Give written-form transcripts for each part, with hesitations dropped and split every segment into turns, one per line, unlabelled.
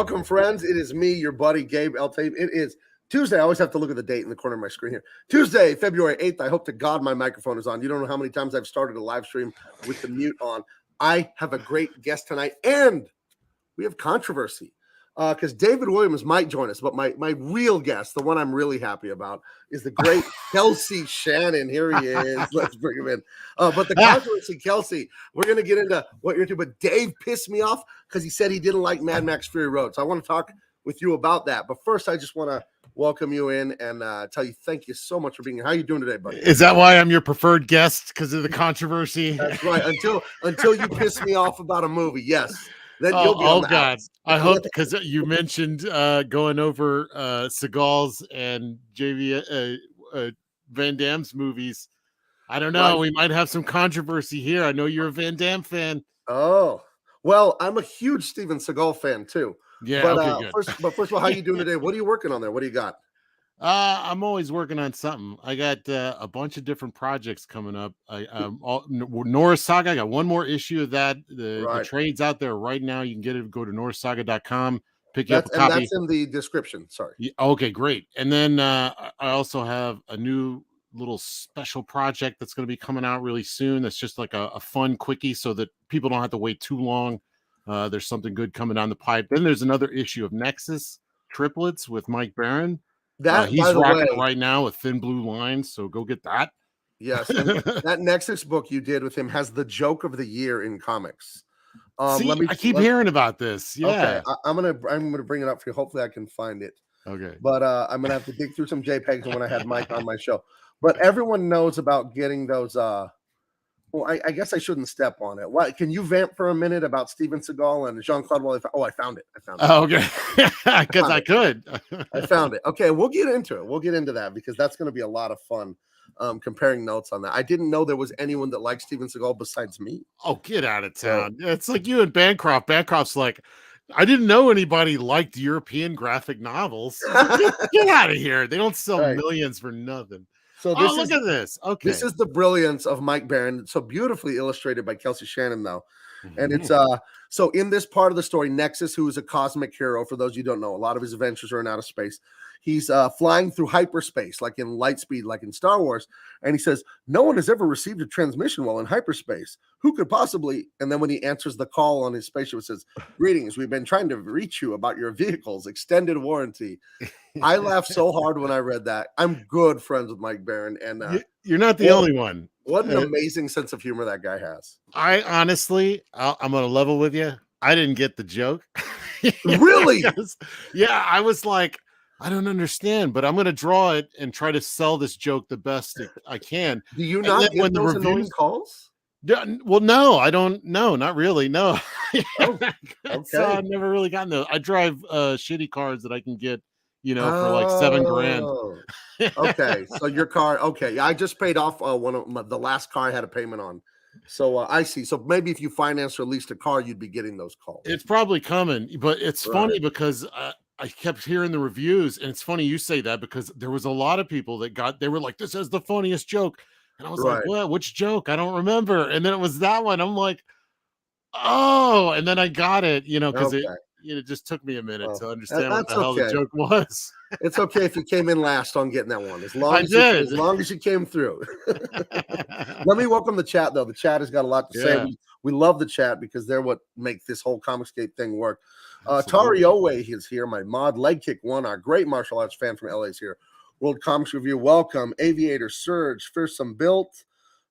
Welcome, friends. It is me, your buddy, Gabe Eltape. It is Tuesday. I always have to look at the date in the corner of my screen here. Tuesday, February 8th. I hope to God my microphone is on. You don't know how many times I've started a live stream with the mute on. I have a great guest tonight, and we have controversy because David Williams might join us, but my real guest, the one I'm really happy about, is the great Kelsey Shannon. Here he is. Let's bring him in. But the controversy, Kelsey, we're going to get into what you're into, but Dave pissed me off because he said he didn't like Mad Max Fury Road. So I want to talk with you about that. But first, I just want to welcome you in and tell you thank you so much for being here. How are you doing today, buddy?
Is that why I'm your preferred guest, because of the controversy?
That's right. Until you piss me off about a movie, yes. Then you'll be on the
God!
outs.
I hope, because you mentioned going over Seagal's and Van Damme's movies. I don't know. Right. We might have some controversy here. I know you're a Van Damme fan.
Oh, well, I'm a huge Steven Seagal fan too.
Yeah.
But
okay,
first of all, how you doing today? What are you working on there? What do you got?
I'm always working on something. I got a bunch of different projects coming up. Norris Saga. I got one more issue of that. The trade's out there right now. You can get it. Go to norrissaga.com. Pick you up a copy.
That's in the description. Sorry.
Yeah, okay, great. And then I also have a new little special project that's going to be coming out really soon. That's just like a fun quickie, so that people don't have to wait too long. There's something good coming down the pipe. Then there's another issue of Nexus Triplets with Mike Barron. He's rocking it right now with Thin Blue Lines, so go get that.
Yes, and that Nexus book you did with him has the joke of the year in comics.
I keep hearing about this. Yeah,
okay, I'm gonna bring it up for you. Hopefully, I can find it.
Okay,
but I'm gonna have to dig through some JPEGs when I had Mike on my show. But everyone knows about getting those. Well, I guess I shouldn't step on it. What can you vamp for a minute about Steven Seagal and Jean-Claude Van Damme? Oh, I found it.
Oh, okay, because I could.
I found it. Okay, we'll get into it. We'll get into that because that's going to be a lot of fun. Comparing notes on that. I didn't know there was anyone that liked Steven Seagal besides me.
Oh, get out of town. It's like you and Bancroft. Bancroft's like, I didn't know anybody liked European graphic novels. Get out of here. They don't sell millions for nothing. So look at this. Okay.
This is the brilliance of Mike Barron. So beautifully illustrated by Kelsey Shannon, though. And it's so in this part of the story, Nexus, who is a cosmic hero, for those you don't know, a lot of his adventures are in outer space. He's flying through hyperspace, like in Lightspeed, like in Star Wars. And he says, no one has ever received a transmission while in hyperspace. Who could possibly? And then when he answers the call on his spaceship, it says, greetings, we've been trying to reach you about your vehicle's extended warranty. I laughed so hard when I read that. I'm good friends with Mike Barron. And
you're not the only one.
What an amazing sense of humor that guy has.
I honestly, I'm going to level with you. I didn't get the joke.
Really?
Yeah, I was like, I don't understand, but I'm going to draw it and try to sell this joke the best I can.
Do you not get those annoying calls?
Well, no, I don't. No, not really. No.
Okay.
I've never really gotten those. I drive shitty cars that I can get, for like $7,000.
Okay, so your car. Okay, I just paid off one of the last car I had a payment on. So I see. So maybe if you finance or leased a car, you'd be getting those calls.
It's probably coming, but it's funny because I kept hearing the reviews, and it's funny you say that because there was a lot of people that they were like, this is the funniest joke. And I was like, well, which joke? I don't remember. And then it was that one. I'm like, oh, and then I got it, because it just took me a minute to understand what the hell the joke was.
It's okay if you came in last on getting that one. As long as you came through. Let me welcome the chat, though. The chat has got a lot to say. We love the chat because they're what make this whole Comicscape thing work. Tari Owe is here. My mod Leg Kick 1, our great martial arts fan from LA is here. World Comics Review, welcome. Aviator Surge, Fearsome Built,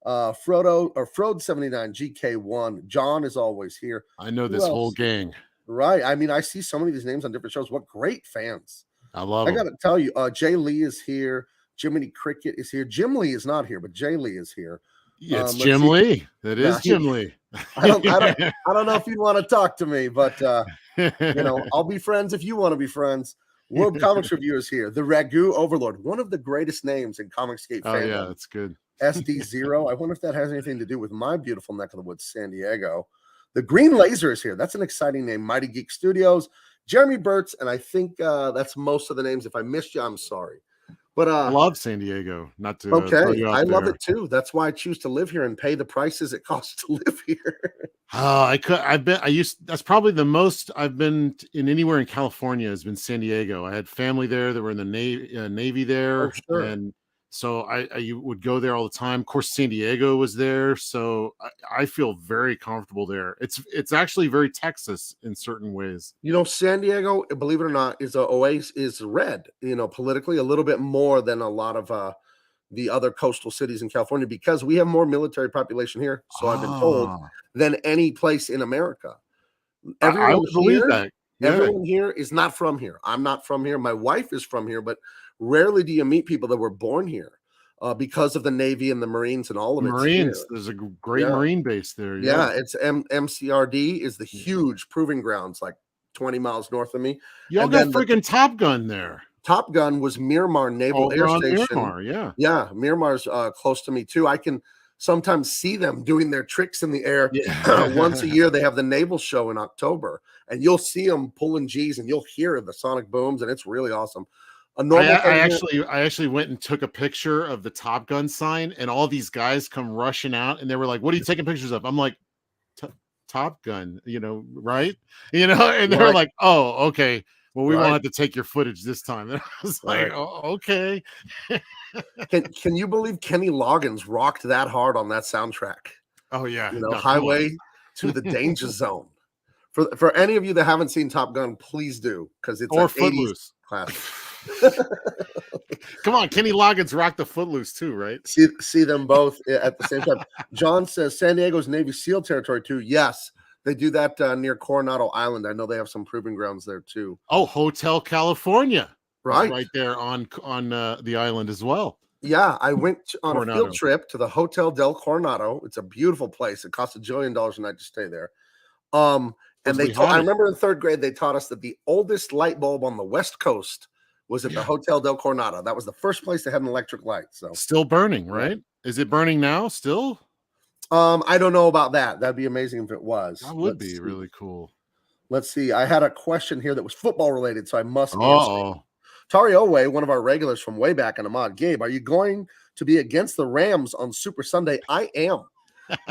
Frode 79, GK1. John is always here.
I know this whole gang.
Right. I mean, I see so many of these names on different shows. What great fans.
I love it.
I got to tell you, Jay Lee is here. Jiminy Cricket is here. Jim Lee is not here, but Jay Lee is here.
Yeah, it's Jim Lee. It is Jim Lee.
I don't know if you want to talk to me, but I'll be friends if you want to be friends. World Comics Review is here. The Ragu Overlord, one of the greatest names in Comicscape fandom.
Oh, yeah, that's good.
SD0. I wonder if that has anything to do with my beautiful neck of the woods, San Diego. The Green Laser is here. That's an exciting name. Mighty Geek Studios. Jeremy Burtz, and I think that's most of the names. If I missed you, I'm sorry. But
I love San Diego. Not to
I love it too. That's why I choose to live here and pay the prices it costs to live here.
Oh, that's probably the most I've been in anywhere in California has been San Diego. I had family there that were in the Navy
Oh,
there.
sure.
And so I would go there all the time. Of course, San Diego was there. So I feel very comfortable there. It's actually very Texas in certain ways.
San Diego, believe it or not, is a oasis, is red, politically a little bit more than a lot of the other coastal cities in California because we have more military population here, so I've been told,
Ah,
than any place in America.
I
Everyone
would believe
here,
that. Yeah.
everyone here is not from here. I'm not from here. My wife is from here, but rarely do you meet people that were born here because of the Navy and the Marines and all of it's
Marines.
here.
There's a great
Yeah,
Marine base there.
yeah.
Yeah.
It's MCRD is the huge proving grounds, like 20 miles north of me,
Y'all
and
got
then the
freaking Top Gun there.
Top Gun was Miramar Naval
Over
Air
on
Station.
Miramar. Yeah.
Yeah, Miramar's close to me too. I can sometimes see them doing their tricks in the air. Once a
Yeah.
year, they have the naval show in October, and you'll see them pulling G's, and you'll hear the sonic booms, and it's really awesome. A
I,
normal
I
thing here.
actually went and took a picture of the Top Gun sign, and all these guys come rushing out, and they were like, "What are you taking pictures of?" I'm like, Top Gun, right? And they're
Right,
like, "Oh, okay. Well, we won't
right,
have to take your footage this time." And I was like,
right.
"Oh, okay."
Can you believe Kenny Loggins rocked that hard on that soundtrack?
Oh yeah, no, come on.
Highway to the Danger Zone. For any of you that haven't seen Top Gun, please do because it's
Or
an '80s
Footloose.
classic.
Come on, Kenny Loggins rocked the Footloose too, right?
See them both at the same time. John says San Diego's Navy SEAL territory too. Yes, they do that near Coronado Island. I know they have some proving grounds there too.
Oh, Hotel California is
Right.
right there on the island as well.
Yeah, I went on a field
Coronado.
trip to the Hotel del Coronado. It's a beautiful place. It costs $1 jillion a night to stay there. And
Supposedly
I
haunted.
remember in third grade they taught us that the oldest light bulb on the West Coast was at the Hotel del Coronado. That was the first place that had an electric light. So
Still burning,
yeah.
right? Is it burning now still?
I don't know about that. That'd be amazing if it was.
That would be really cool.
Let's see. I had a question here that was football related, so I must answer.
Uh-oh.
Tari Owe, one of our regulars from way back in Ahmad. Gabe, are you going to be against the Rams on Super Sunday? I am.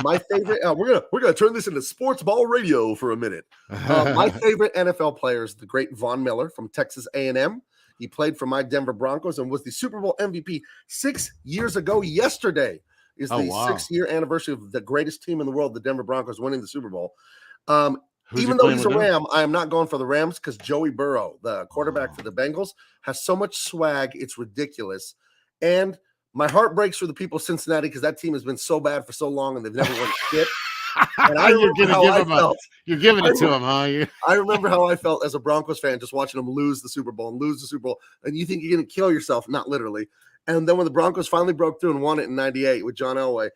My favorite. We're gonna turn this into sports ball radio for a minute. My favorite NFL player is the great Von Miller from Texas A&M. He played for my Denver Broncos and was the Super Bowl MVP 6 years ago. Yesterday is the 6-year anniversary of the greatest team in the world, the Denver Broncos, winning the Super Bowl. Even though he's a Ram, I am not going for the Rams because Joey Burrow, the quarterback for the Bengals, has so much swag. It's ridiculous. And my heart breaks for the people of Cincinnati because that team has been so bad for so long and they've never won shit. And
You're giving it to him, huh?
I remember how I felt as a Broncos fan just watching them lose the Super Bowl. And you think you're going to kill yourself, not literally. And then when the Broncos finally broke through and won it in 98 with John Elway,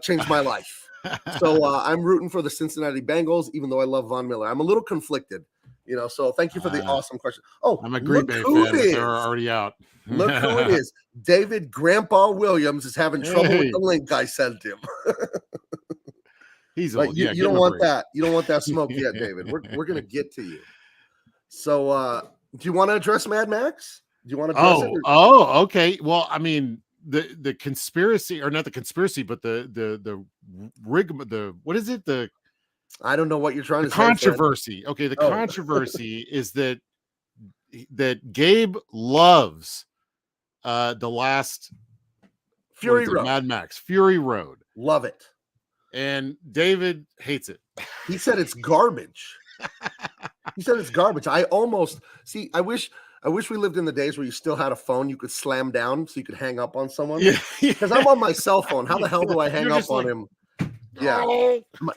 changed my life. So I'm rooting for the Cincinnati Bengals, even though I love Von Miller. I'm a little conflicted, so thank you for the awesome question. Oh,
I'm a Green Bay fan, but they're already out.
Look who it is. David Grandpa Williams is having trouble with the link I sent him.
He's
like, you don't want that. You don't want that smoke yet, David. We're going to get to you. So do you want to address Mad Max? Do you want to address it?
Oh, okay. Well, I mean, the conspiracy, or not the conspiracy, but the rig, what is it?
I don't know what you're trying to say.
Controversy. Okay, the controversy is that Gabe loves the last
Fury Road.
Mad Max Fury Road.
Love it.
And David hates it.
He said it's garbage. I almost see. I wish we lived in the days where you still had a phone you could slam down so you could hang up on someone.
Yeah.
Because I'm on my cell phone. How the hell do I hang up on him? Yeah.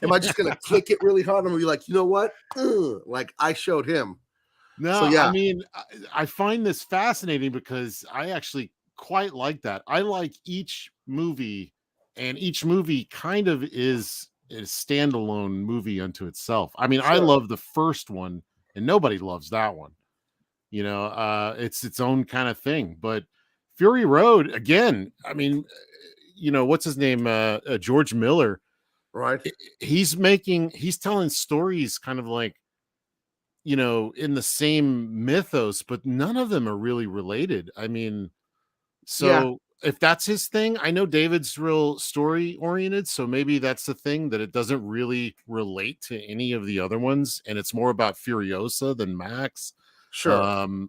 Am I just gonna click it really hard? I'm gonna be like, you know what? Like I showed him.
No,
so, yeah.
I mean, I find this fascinating because I actually quite like that. I like each movie, and each movie kind of is a standalone movie unto itself. I mean, I love the first one, and nobody loves that one. It's its own kind of thing. But Fury Road, again, I mean, what's his name? George Miller.
Right.
He's telling stories kind of like, in the same mythos, but none of them are really related. I mean, so if that's his thing, I know David's real story oriented, so maybe that's the thing, that it doesn't really relate to any of the other ones, and it's more about Furiosa than Max.
Sure.
I'm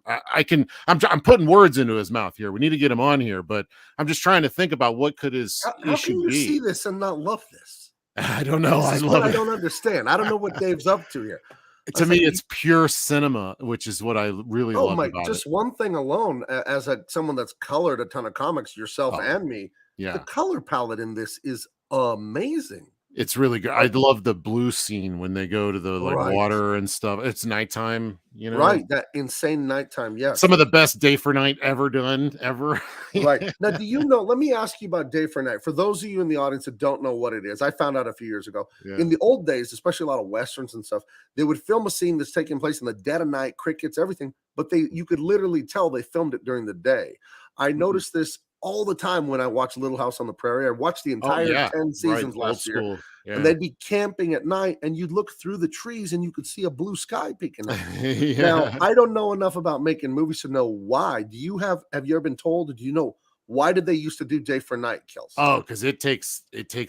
putting words into his mouth here. We need to get him on here, but I'm just trying to think about what could his
How
issue
can you see
be.
this and not love this?
I don't know.
This
I
is what
love
I
it.
don't understand. I don't know what Dave's up to here. I
To
was
me,
like,
it's pure cinema, which is what I really
oh
loved
my,
about it.
just one thing alone, as someone that's colored a ton of comics, yourself
Oh,
and me, the
yeah.
color palette in this is amazing.
It's really good. I
Like,
love the blue scene when they go to the, like,
right,
water and stuff. It's nighttime,
right. That insane nighttime. Yes.
some of the best day for night ever done, ever.
Right. Now, do you know? Let me ask you about Day for Night. For those of you in the audience that don't know what it is, I found out a few years ago.
Yeah.
In the old days, especially a lot of westerns and stuff, they would film a scene that's taking place in the dead of night, crickets, everything, but you could literally tell they filmed it during the day. I
Mhm.
noticed this all the time when I watch Little House on the Prairie. I watched the
Oh,
entire
yeah.
10
Right,
seasons
old
last year,
school.
and
Yeah.
they'd be camping at night, and you'd look through the trees and you could see a blue sky peeking out. Now,
Yeah.
I don't know enough about making movies to know why. Have you ever been told, or do you know why did they used to do day for night, Kelsey?
Oh, because it takes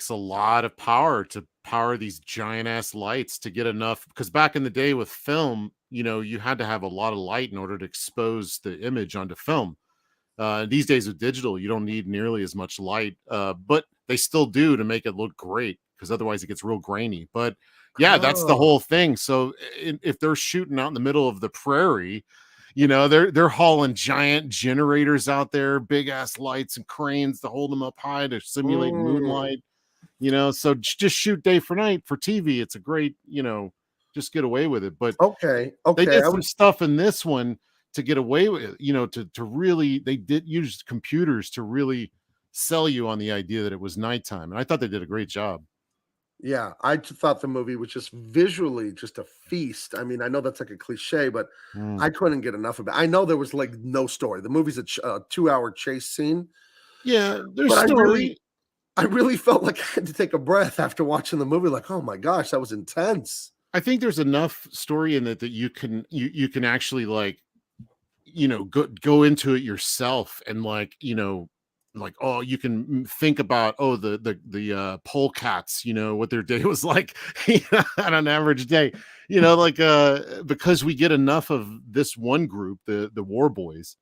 a lot of power to power these giant ass lights to get enough, because back in the day with film, you had to have a lot of light in order to expose the image onto film. These days with digital, you don't need nearly as much light, but they still do to make it look great, because otherwise it gets real grainy. But yeah, that's the
Oh,
whole thing. So if they're shooting out in the middle of the prairie, they're hauling giant generators out there, big ass lights and cranes to hold them up high to simulate
mm,
moonlight. So just shoot day for night for TV. It's a great, just get away with it. But
okay,
they
okay.
did some stuff in this one to get away with, to really, they did use computers to really sell you on the idea that it was nighttime. And I thought they did a great job.
Yeah, thought the movie was just visually just a feast. I mean, I know that's like a cliche, but
Mm.
I couldn't get enough of it. I know there was like no story. The movie's a 2-hour chase scene,
Yeah, there's
but
story.
I really felt like I had to take a breath after watching the movie. Like, oh my gosh, that was intense.
I think there's enough story in it that you can actually, like, go into it yourself, and, like, oh, you can think about, oh, the polecats, what their day was like on an average day, like, because we get enough of this one group, the war boys,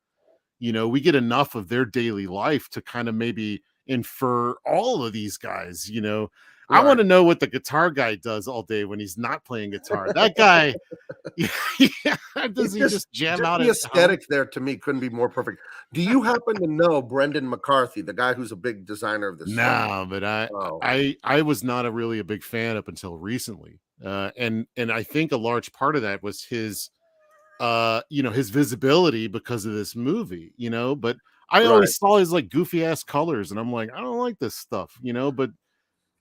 we get enough of their daily life to kind of maybe infer all of these guys. I want
Right.
to know what the guitar guy does all day when he's not playing guitar. That guy, yeah,
It
does he just jam
just
out
the
at home?
aesthetic there to me couldn't be more perfect. Do you happen to know Brendan McCarthy, the guy who's a big designer of this stuff?
No, but I
Oh,
I I was not a big fan up until recently. And I think a large part of that was his visibility because of this movie, but I
right.
always saw his, like, goofy ass colors, and I'm like, I don't like this stuff, but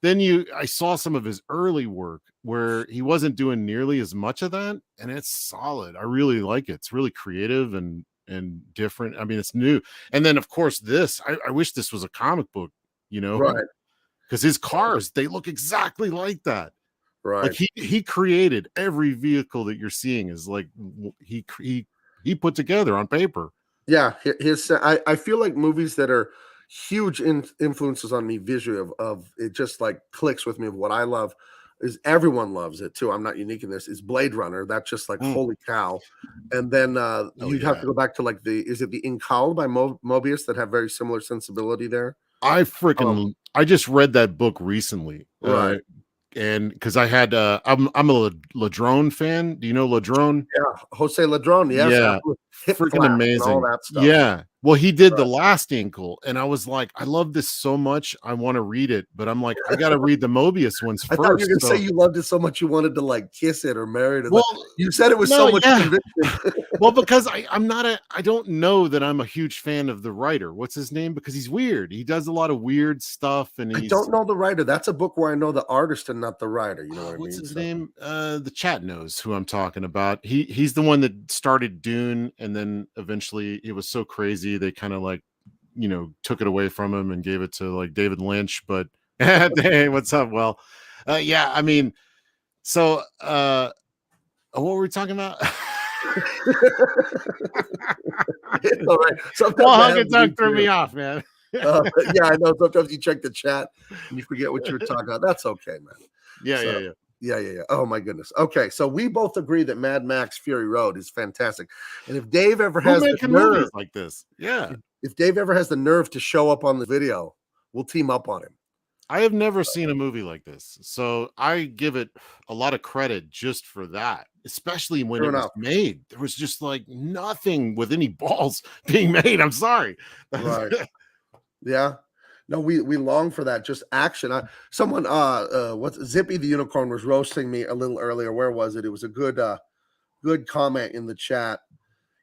then I saw some of his early work where he wasn't doing nearly as much of that, and it's solid. I really like it. It's really creative and different. I mean, it's new. And then of course I wish this was a comic book,
Right.
because his cars, they look exactly like that. Like,
Right.
he created every vehicle that you're seeing, is like, he put together on paper.
Yeah, I feel like movies that are huge influences on me visually of it just like clicks with me of what I love is everyone loves it too. I'm not unique in this. Is Blade Runner. That's just like
Mm.
holy cow. And then
Oh
you'd have
yeah.
to go back to like is it the Incal by Mobius that have very similar sensibility there? Um,
I just read that book recently.
right.
And because I'm a Ladrone fan. Do you know Ladrone?
Yeah, Jose Ladrón, yes,
Yeah,
absolutely. Hip
freaking
flaps and all
amazing.
that stuff.
Yeah. Well, he did the
Right.
last Inkle, and I was like, I love this so much. I want to read it, but I'm like, I got to read the Mobius ones
I thought you were
first.
gonna say
So,
you loved it so much you wanted to like kiss it or marry it. Like
well,
you said it was so
no,
much
yeah.
conviction.
Well, because I don't know that I'm a huge fan of the writer. What's his name? Because he's weird. He does a lot of weird stuff, and
I
he's
don't know the writer. That's a book where I know the artist and not the writer. You know what I
what's
mean?
his
So
name? The chat knows who I'm talking about. He's the one that started Dune, and then eventually it was so crazy they kind of, like, took it away from him and gave it to, like, David Lynch. But hey, what's up? Well, yeah, I mean, so what were we talking about?
it's all right. Sometimes
Well,
that
Hug and
happens to me
Doug threw
too.
me off, man.
Yeah, I know. Sometimes you check the chat and you forget what you're talking about. That's okay, man.
Yeah,
So,
yeah.
yeah. Oh my goodness. Okay, so we both agree that Mad Max Fury Road is fantastic, and if Dave ever
Who
has the
making
nerve,
movies like this? Yeah.
if Dave ever has the nerve to show up on the video, we'll team up on him.
I have never seen a movie like this, so I give it a lot of credit just for that, especially when
Sure
it was
enough.
made. There was just like nothing with any balls being made. I'm sorry.
Right. Yeah. No, we long for that. Just action. Someone what's Zippy the Unicorn was roasting me a little earlier. Where was it? It was a good comment in the chat.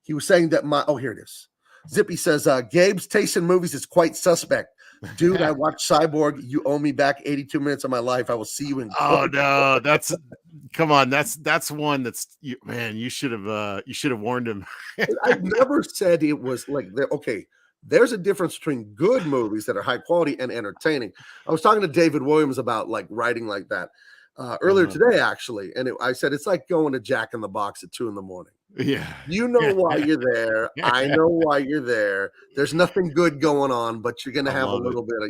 He was saying that here it is. Zippy says, Gabe's taste in movies is quite suspect. Dude, I watched Cyborg. You owe me back 82 minutes of my life. I will see you in
Oh
court.
no, come on, that's one that's man, you should have warned him.
I never said it was like okay. There's a difference between good movies that are high quality and entertaining. I was talking to David Williams about like writing like that earlier today, actually, and I said it's like going to Jack in the Box at 2 a.m.
Yeah.
You know why you're there. I know why you're there. There's nothing good going on, but you're going to
I
have a
love it.
little bit of,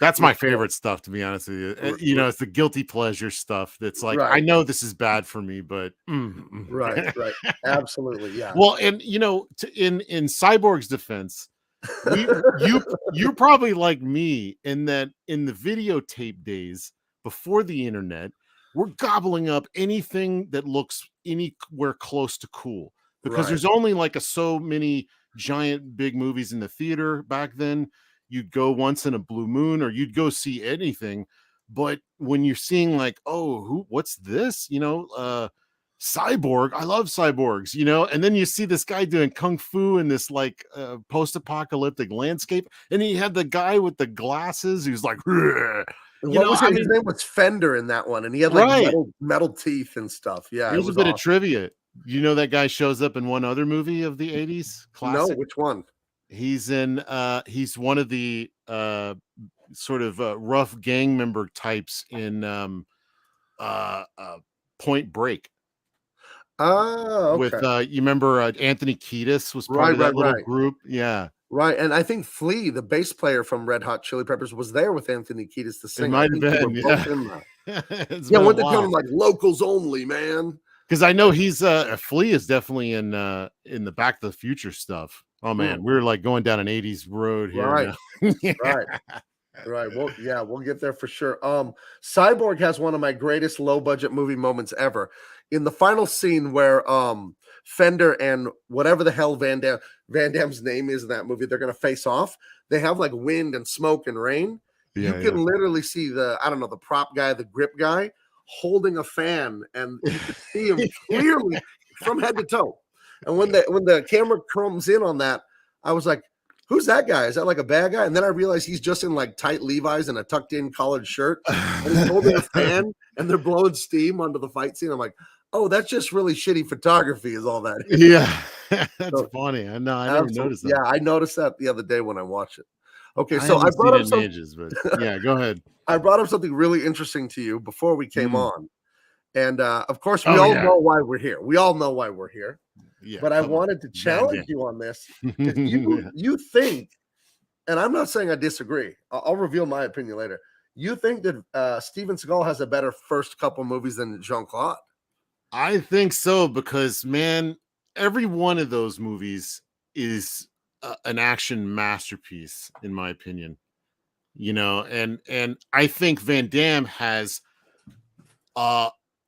That's my favorite stuff, to be honest with you. It's the guilty pleasure stuff that's like, I
right,
know this is bad for me, but
right. Absolutely. Yeah.
Well, and in Cyborg's defense, you're probably like me in that in the videotape days before the internet, we're gobbling up anything that looks anywhere close to cool because
Right.
there's only like so many giant big movies in the theater back then. You'd go once in a blue moon or you'd go see anything. But when you're seeing like, oh, what's this? Cyborg, I love cyborgs, and then you see this guy doing kung fu in this like post-apocalyptic landscape, and he had the guy with the glasses who's like,
What was it? His name was Fender in that one, and he had like
right.
metal teeth and stuff. Yeah, it
Here's a
was
bit of
awesome.
trivia. That guy shows up in one other movie of the 80s
No,
classic.
which one?
He's one of the sort of rough gang member types in Point Break.
Oh,
With
okay.
you remember Anthony Kiedis was part of
Right,
that little
right.
group. Yeah.
Right, and I think Flea, the bass player from Red Hot Chili Peppers, was there with Anthony Kiedis, the
It
singer. I
might have
think they were
been,
both
yeah.
in that.
It's
Yeah,
been a
when they tell
while.
him like locals only, man.
Because I know he's Flea is definitely in the Back to the Future stuff. Oh man, we're like going down an 80s road here
Right,
now.
right. Well, yeah, we'll get there for sure. Cyborg has one of my greatest low budget movie moments ever. In the final scene where Fender and whatever the hell Van Damme's name is in that movie, they're gonna face off. They have like wind and smoke and rain. You can literally see the prop guy, the grip guy, holding a fan, and you could see him clearly from head to toe. And when the camera comes in on that, I was like, who's that guy? Is that like a bad guy? And then I realized he's just in like tight Levi's and a tucked in collared shirt, and he's holding a fan and they're blowing steam onto the fight scene. I'm like, oh, that's just really shitty photography, is all that is.
Yeah. That's funny. I know. I never noticed that.
Yeah, I noticed that the other day when I watched it. Okay,
I
so I
haven't
brought
seen
up
it in
some
ages, but yeah, go ahead.
I brought up something really interesting to you before we came on. And of course, we
Oh,
all
yeah.
know why we're here. We all know why we're here.
Yeah,
But I wanted to challenge you on this. If you think, and I'm not saying I disagree, I'll reveal my opinion later. You think that Steven Seagal has a better first couple movies than Jean-Claude?
I think so because, man, every one of those movies is an action masterpiece, in my opinion. And I think Van Damme has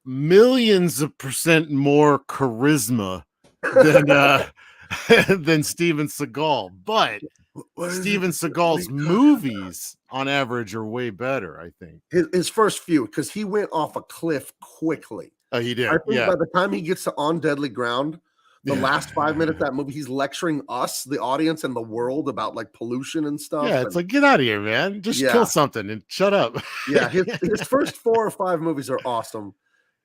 millions of percent more charisma than Steven Seagal, but Steven Seagal's movies on average are way better, I think.
His first few, because he went off a cliff quickly.
Oh, he did.
I think by the time he gets to On Deadly Ground, the last 5 minutes of that movie, he's lecturing us, the audience, and the world about like pollution and stuff.
Yeah, it's like, get out of here, man. Just kill something and shut up.
Yeah, his first 4 or 5 movies are awesome.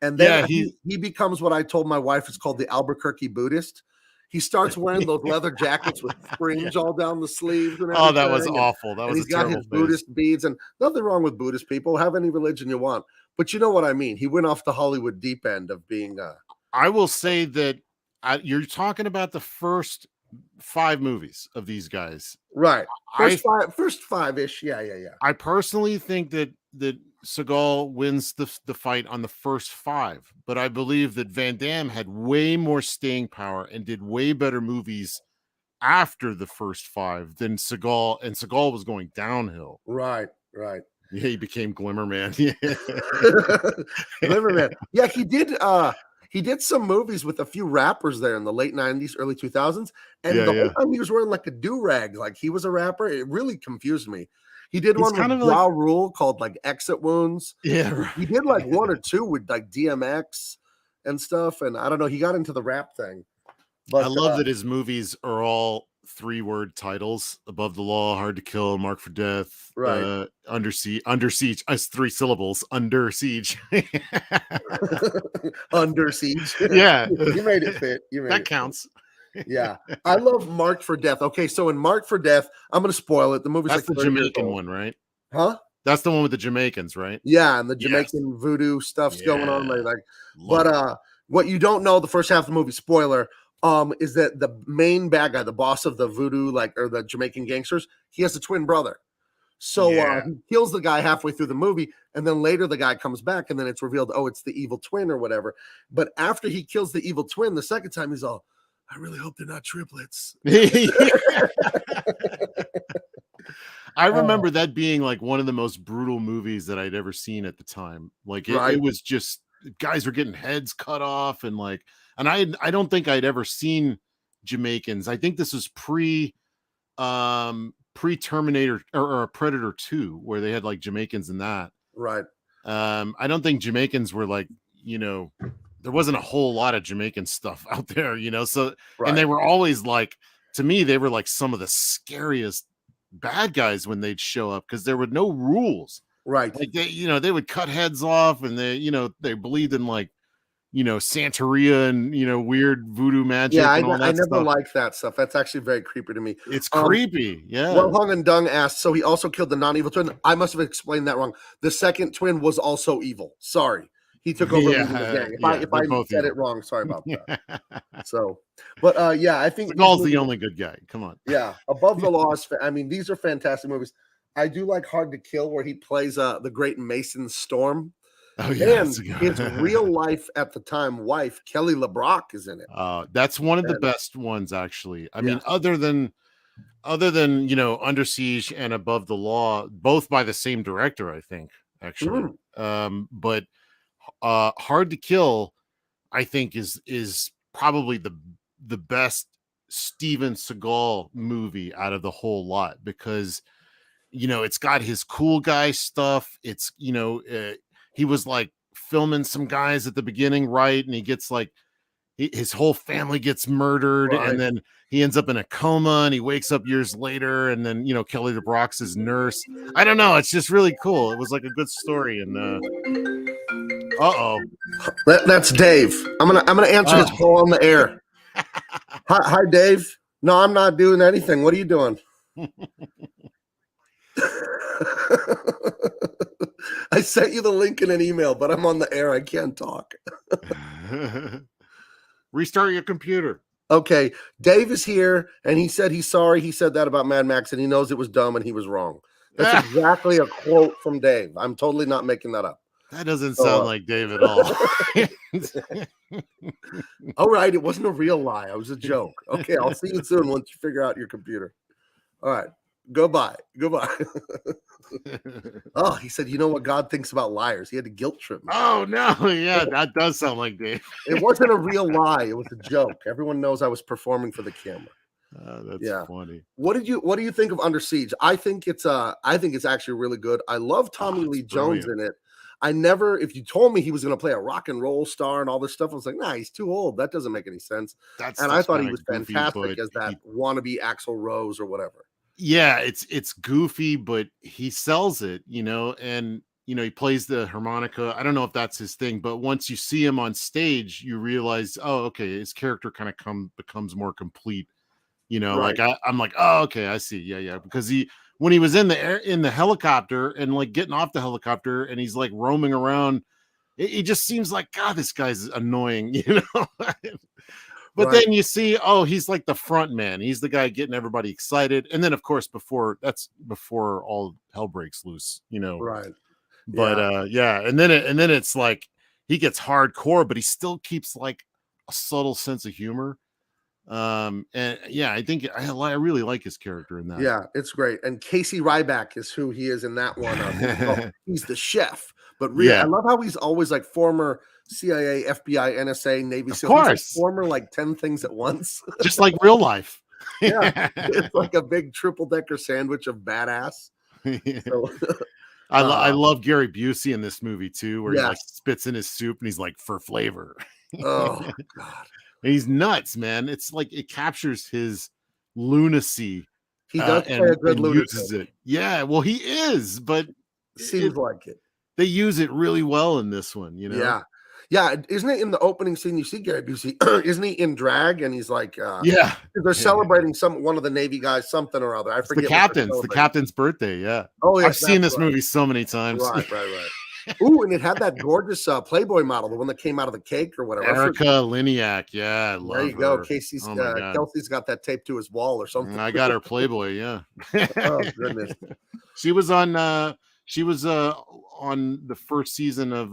And then he becomes what I told my wife is called the Albuquerque Buddhist. He starts wearing those leather jackets with fringe all down the sleeves and everything.
Oh, that was awful. That was
he's got his Buddhist beads, and nothing wrong with Buddhist people. Have any religion you want. But you know what I mean. He went off the Hollywood deep end of being
I will say that you're talking about the first 5 movies of these guys.
Right.
I
First five-ish. Yeah.
I personally think that Seagal wins the fight on the first 5, but I believe that Van Damme had way more staying power and did way better movies after the first 5 than Seagal, and Seagal was going downhill.
Right.
Yeah, he became Glimmer Man. Yeah.
Glimmer Man. Yeah, he did some movies with a few rappers there in the late 90s, early 2000s. And the whole time he was wearing like a do-rag, like he was a rapper. It really confused me. He did one with Ja Rule called like Exit Wounds.
Yeah, right.
He did like 1 or 2 with like DMX and stuff. And I don't know, he got into the rap thing. But
I love that his movies are all 3-word titles: Above the Law, Hard to Kill, Mark for Death,
right.
Under Siege. It's 3 syllables. Under Siege.
Under Siege.
Yeah,
you made it fit.
That counts.
Yeah, I love Marked for Death. Okay, so in Marked for Death, I'm gonna spoil it. The movie's
That's
like
the Jamaican one, right?
Huh?
That's the one with the Jamaicans, right?
Yeah, and the Jamaican voodoo stuff's going on. What you don't know, the first half of the movie, spoiler, is that the main bad guy, the boss of the voodoo, or the Jamaican gangsters, he has a twin brother. So he kills the guy halfway through the movie, and then later the guy comes back, and then it's revealed, oh, it's the evil twin or whatever. But after he kills the evil twin, the second time he's all, I really hope they're not triplets.
I remember that being like one of the most brutal movies that I'd ever seen at the time. Like it was just, guys were getting heads cut off, and I don't think I'd ever seen Jamaicans. I think this was pre Terminator or Predator 2, where they had like Jamaicans in that.
Right.
I don't think Jamaicans were like, there wasn't a whole lot of Jamaican stuff out there, so, and they were always like, to me, they were like some of the scariest bad guys when they'd show up, because there were no rules.
Right.
Like they would cut heads off, and they believed in like, Santeria and, weird voodoo magic.
Yeah,
I
never liked that stuff. That's actually very creepy to me.
It's creepy. Yeah.
Well, Hung and Dung asked, so he also killed the non-evil twin? I must have explained that wrong. The second twin was also evil. Sorry. He took over the gang. If I said it wrong, sorry about that. So, but I think
Seagal's the only good guy. Come on.
Yeah, Above the Law is. I mean, these are fantastic movies. I do like Hard to Kill, where he plays the great Mason Storm.
Oh yeah,
and his real life at the time wife Kelly LeBrock is in it.
That's one of the best ones, actually. I mean, other than Under Siege and Above the Law, both by the same director, I think, actually. But Hard to Kill, I think, is probably the best Steven Seagal movie out of the whole lot, because it's got his cool guy stuff. It's he was like filming some guys at the beginning, right? And he gets like his whole family gets murdered, and then he ends up in a coma, and he wakes up years later, and then Kelly LeBrock's his nurse. I don't know, it's just really cool. It was like a good story. And
that's Dave. I'm gonna answer his call on the air. Hi, Dave. No, I'm not doing anything. What are you doing? I sent you the link in an email, but I'm on the air. I can't talk.
Restart your computer.
Okay. Dave is here, and he said he's sorry he said that about Mad Max, and he knows it was dumb and he was wrong. That's exactly a quote from Dave. I'm totally not making that up.
That doesn't sound like Dave at all.
All right. It wasn't a real lie. It was a joke. Okay. I'll see you soon once you figure out your computer. All right. Goodbye. Oh, he said, you know what God thinks about liars? He had to guilt trip me.
Oh, no. Yeah, that does sound like Dave.
It wasn't a real lie. It was a joke. Everyone knows I was performing for the camera.
That's funny.
What do you think of Under Siege? I think it's actually really good. I love Tommy Lee Jones in it. If you told me he was going to play a rock and roll star and all this stuff, I was like, nah, he's too old. That doesn't make any sense. I thought he was fantastic as that wannabe Axl Rose or whatever.
Yeah, it's goofy, but he sells it, and he plays the harmonica. I don't know if that's his thing, but once you see him on stage, you realize, oh, okay, his character kind of becomes more complete. Like I'm like, oh, okay, I see. Yeah, because when he was in the helicopter and like getting off the helicopter and he's like roaming around, it just seems like, God, this guy's annoying, But
Right.
then you see, he's like the front man. He's the guy getting everybody excited. And then, of course, before all hell breaks loose,
Right.
But
Yeah.
and then it's like he gets hardcore, but he still keeps like a subtle sense of humor. And yeah, I think I really like his character in that.
Yeah, it's great. And Casey Ryback is who he is in that one. He's the chef, but really, I
Yeah.
love how he's always like former CIA, FBI, NSA, Navy
Of
SEAL. He's like
course.
former like 10 things at once.
Just like real life.
Yeah, it's like a big triple decker sandwich of badass. So,
I love Gary Busey in this movie too, where he like
yes.
spits in his soup and he's like, for flavor.
Oh God,
And he's nuts, man. It's like it captures his lunacy.
he does play a good
and uses
lunatic.
it. Yeah, well, he is, but
Seems like it.
they use it really well in this one,
Yeah. Yeah, isn't it in the opening scene you see Gary Busey? Isn't he in drag and he's like
Yeah.
they're celebrating one of the Navy guys, something or other. I forget.
The captain's birthday, yeah.
Oh, yeah,
I've seen this movie so many times.
Right. Ooh, and it had that gorgeous Playboy model, the one that came out of the cake or whatever.
Erica Liniak, yeah, I love
there you go.
her.
Casey's
Oh my God.
Kelsey's got that taped to his wall or something.
I got her Playboy, yeah.
Oh goodness.
She was on the first season of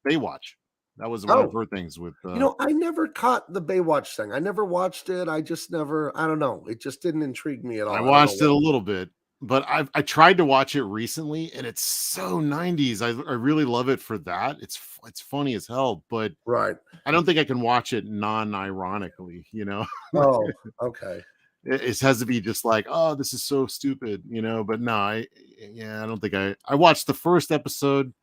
Baywatch. That was one of her things with
I never caught the Baywatch thing. I never watched it. I just never, I don't know. It just didn't intrigue me at all.
I watched it a little bit, but I tried to watch it recently and it's so 90s. I really love it for that. It's funny as hell, but
right.
I don't think I can watch it non-ironically,
Oh, okay.
It has to be just like, oh, this is so stupid, but no, I don't think I watched the first episode.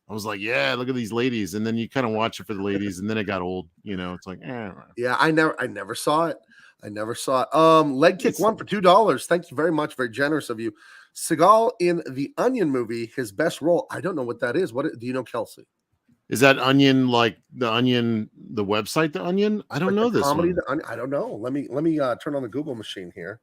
I was like, yeah, look at these ladies. And then you kind of watch it for the ladies. And then it got old, it's like,
Yeah, I never saw it. Leg kick one for $2. Thank you very much. Very generous of you. Seagal in the Onion movie, his best role. I don't know what that is. What do you know, Kelsey?
Is that Onion like the Onion, the website, the Onion? I don't know this comedy.
I don't know. Let me turn on the Google machine here.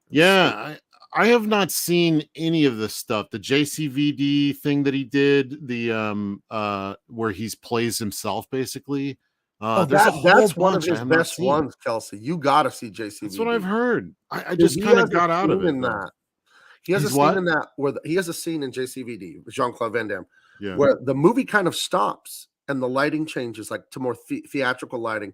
Yeah, I have not seen any of this stuff. The JCVD thing that he did, the where he plays himself basically.
That's one of his best ones, Kelsey. You gotta see JCVD.
That's what I've heard. I just kind of got out of it.
He has a scene in that where he has a scene in JCVD with Jean-Claude Van Damme, where the movie kind of stops and the lighting changes like to more theatrical lighting,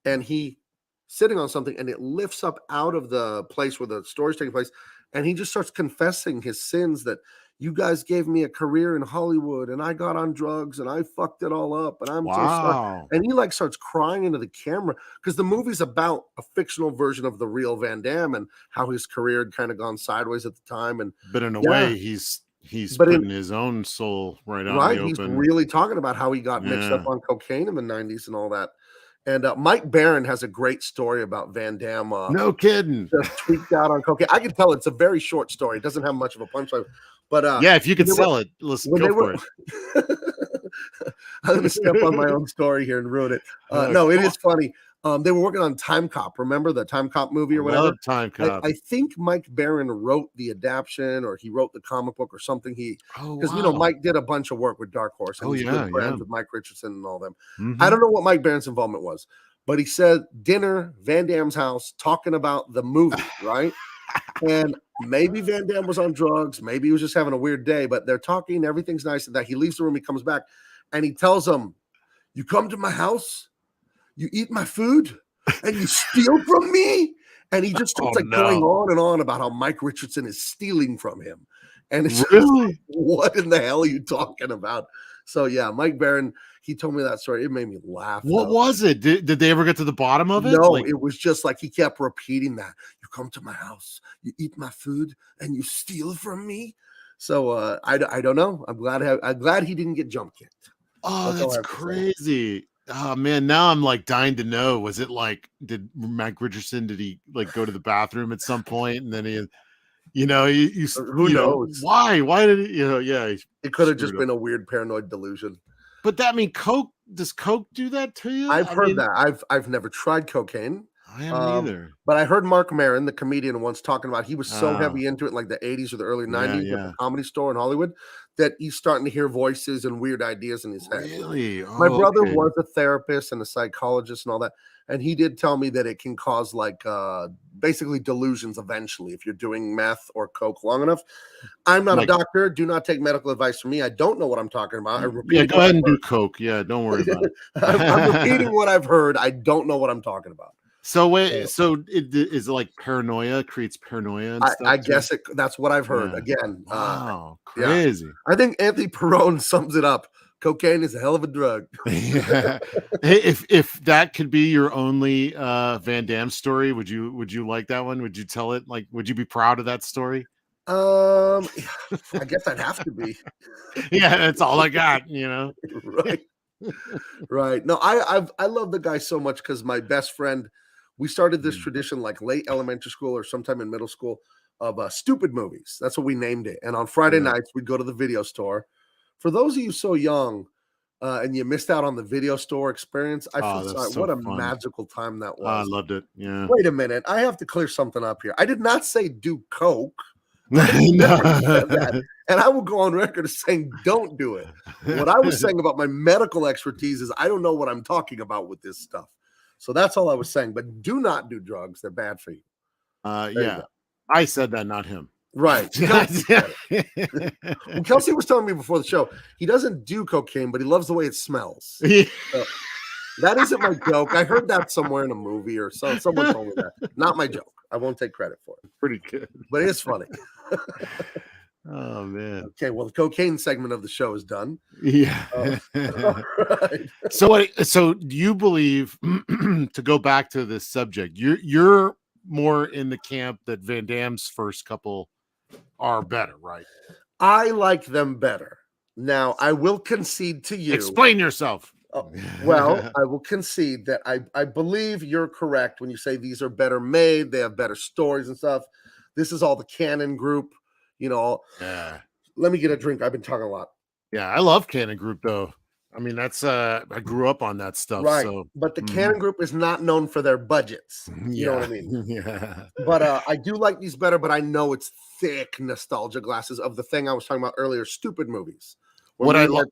and he sitting on something and it lifts up out of the place where the story's taking place, and he just starts confessing his sins that you guys gave me a career in Hollywood and I got on drugs and I fucked it all up and I'm so sorry. And he like starts crying into the camera because the movie's about a fictional version of the real Van Damme and how his career had kind of gone sideways at the time. But
in a way, he's putting his own soul right out in the open.
He's really talking about how he got mixed up on cocaine in the 90s and all that. And Mike Barron has a great story about Van Damme.
No kidding.
Just tweaked out on cocaine. I can tell it's a very short story. It doesn't have much of a punchline. But
yeah, if you could sell it, let's go for it.
I'm going to step on my own story here and ruin it. No, it is funny. They were working on Time Cop. Remember the Time Cop movie or whatever?
Love Time Cop.
I think Mike Barron wrote the adaptation or he wrote the comic book or something. Because Mike did a bunch of work with Dark Horse and he's good friends with Mike Richardson and all them. Mm-hmm. I don't know what Mike Barron's involvement was, but he said dinner, Van Damme's house, talking about the movie, right? And maybe Van Damme was on drugs, maybe he was just having a weird day, but they're talking, everything's nice, and that he leaves the room, he comes back, and he tells them, "You come to my house, you eat my food, and you steal from me." And he just starts going on and on about how Mike Richardson is stealing from him. And it's really like, what in the hell are you talking about? So yeah, Mike Barron, he told me that story. It made me laugh.
What was it? Did they ever get to the bottom of it?
No, it was just like he kept repeating that. You come to my house, you eat my food, and you steal from me. So I don't know. I'm glad he didn't get jump kicked.
Oh, that's crazy. Oh man, now I'm like dying to know. Was it like, did Mike Richardson, did he like go to the bathroom at some point and then he who knows why did he,
it could have just been a weird paranoid delusion.
But that mean does coke do that to you?
I've heard that. I've never tried cocaine.
I haven't either.
But I heard Mark Maron, the comedian, once talking about he was so
Oh,
heavy into it in like the 80s or the early
yeah,
90s at
yeah.
the Comedy Store in Hollywood that he's starting to hear voices and weird ideas in his head.
Really?
My
Oh,
brother
okay.
was a therapist and a psychologist and all that, and he did tell me that it can cause like basically delusions eventually if you're doing meth or coke long enough. I'm not a
Like,
doctor. Do not take medical advice from me. I don't know what I'm talking about. I'm
yeah,
repeating
go
what
ahead
I've
and do
heard.
coke. Yeah, don't worry about
I'm repeating
it.
what I've heard. I don't know what I'm talking about.
So wait, so it is like paranoia creates paranoia and stuff
I
too?
guess that's what I've heard.
Yeah.
Again,
Wow,
yeah.
crazy.
I think Anthony Perone sums it up. Cocaine is a hell of a drug.
Yeah. Hey, if that could be your only Van Damme story, would you like that one? Would you tell it? Like, would you be proud of that story?
I guess I'd have to be.
Yeah, that's all I got, you know.
Right. Right. No, I love the guy so much because my best friend, we started this
Mm.
tradition like late elementary school or sometime in middle school of stupid movies. That's what we named it. And on Friday
Yeah.
nights, we'd go to the video store. For those of you so young and you missed out on the video store experience, I feel
Oh, that's
sorry.
so
What a
fun.
magical time that
I
was.
loved it. Yeah.
Wait a minute. I have to clear something up here. I did not say do coke. I
No.
never said that. And I will go on record as saying don't do it. What I was saying about my medical expertise is I don't know what I'm talking about with this stuff. So that's all I was saying. But do not do drugs. They're bad for you. There you
Yeah.
go.
I said that, not him.
Right. Kelsey said it. Well, Kelsey was telling me before the show, he doesn't do cocaine, but he loves the way it smells. So that isn't my joke. I heard that somewhere in a movie or so. Someone told me that. Not my joke. I won't take credit for it.
Pretty good.
But it's funny.
Oh man.
Okay, well, the cocaine segment of the show is done.
Yeah.
Right.
So do you believe to go back to this subject, you're more in the camp that Van Damme's first couple are better, right?
I like them better. Now, I will concede to you.
Explain yourself.
Well, I will concede that I believe you're correct when you say these are better made, they have better stories and stuff. This is all the Cannon group, you know.
Yeah.
Let me get a drink. I've been talking a lot.
Yeah, I love Cannon Group though. I mean, that's I grew up on that stuff.
Right.
So
But the Cannon group is not known for their budgets. You know what I mean?
Yeah.
But I do like these better, but I know it's thick nostalgia glasses of the thing I was talking about earlier, stupid movies.
What I love.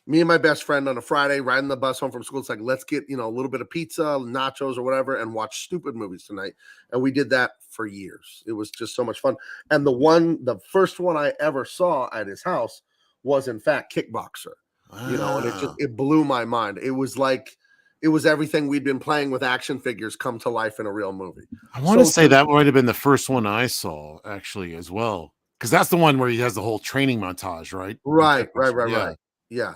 Me and my best friend on a Friday riding the bus home from school, it's like, let's get, a little bit of pizza, nachos or whatever, and watch stupid movies tonight. And we did that for years. It was just so much fun. And the first one I ever saw at his house was in fact Kickboxer, and it blew my mind. It was like, it was everything we'd been playing with action figures come to life in a real movie.
I want to say that might have been the first one I saw actually as well. Because that's the one where he has the whole training montage, right?
Right.
Yeah.
Yeah.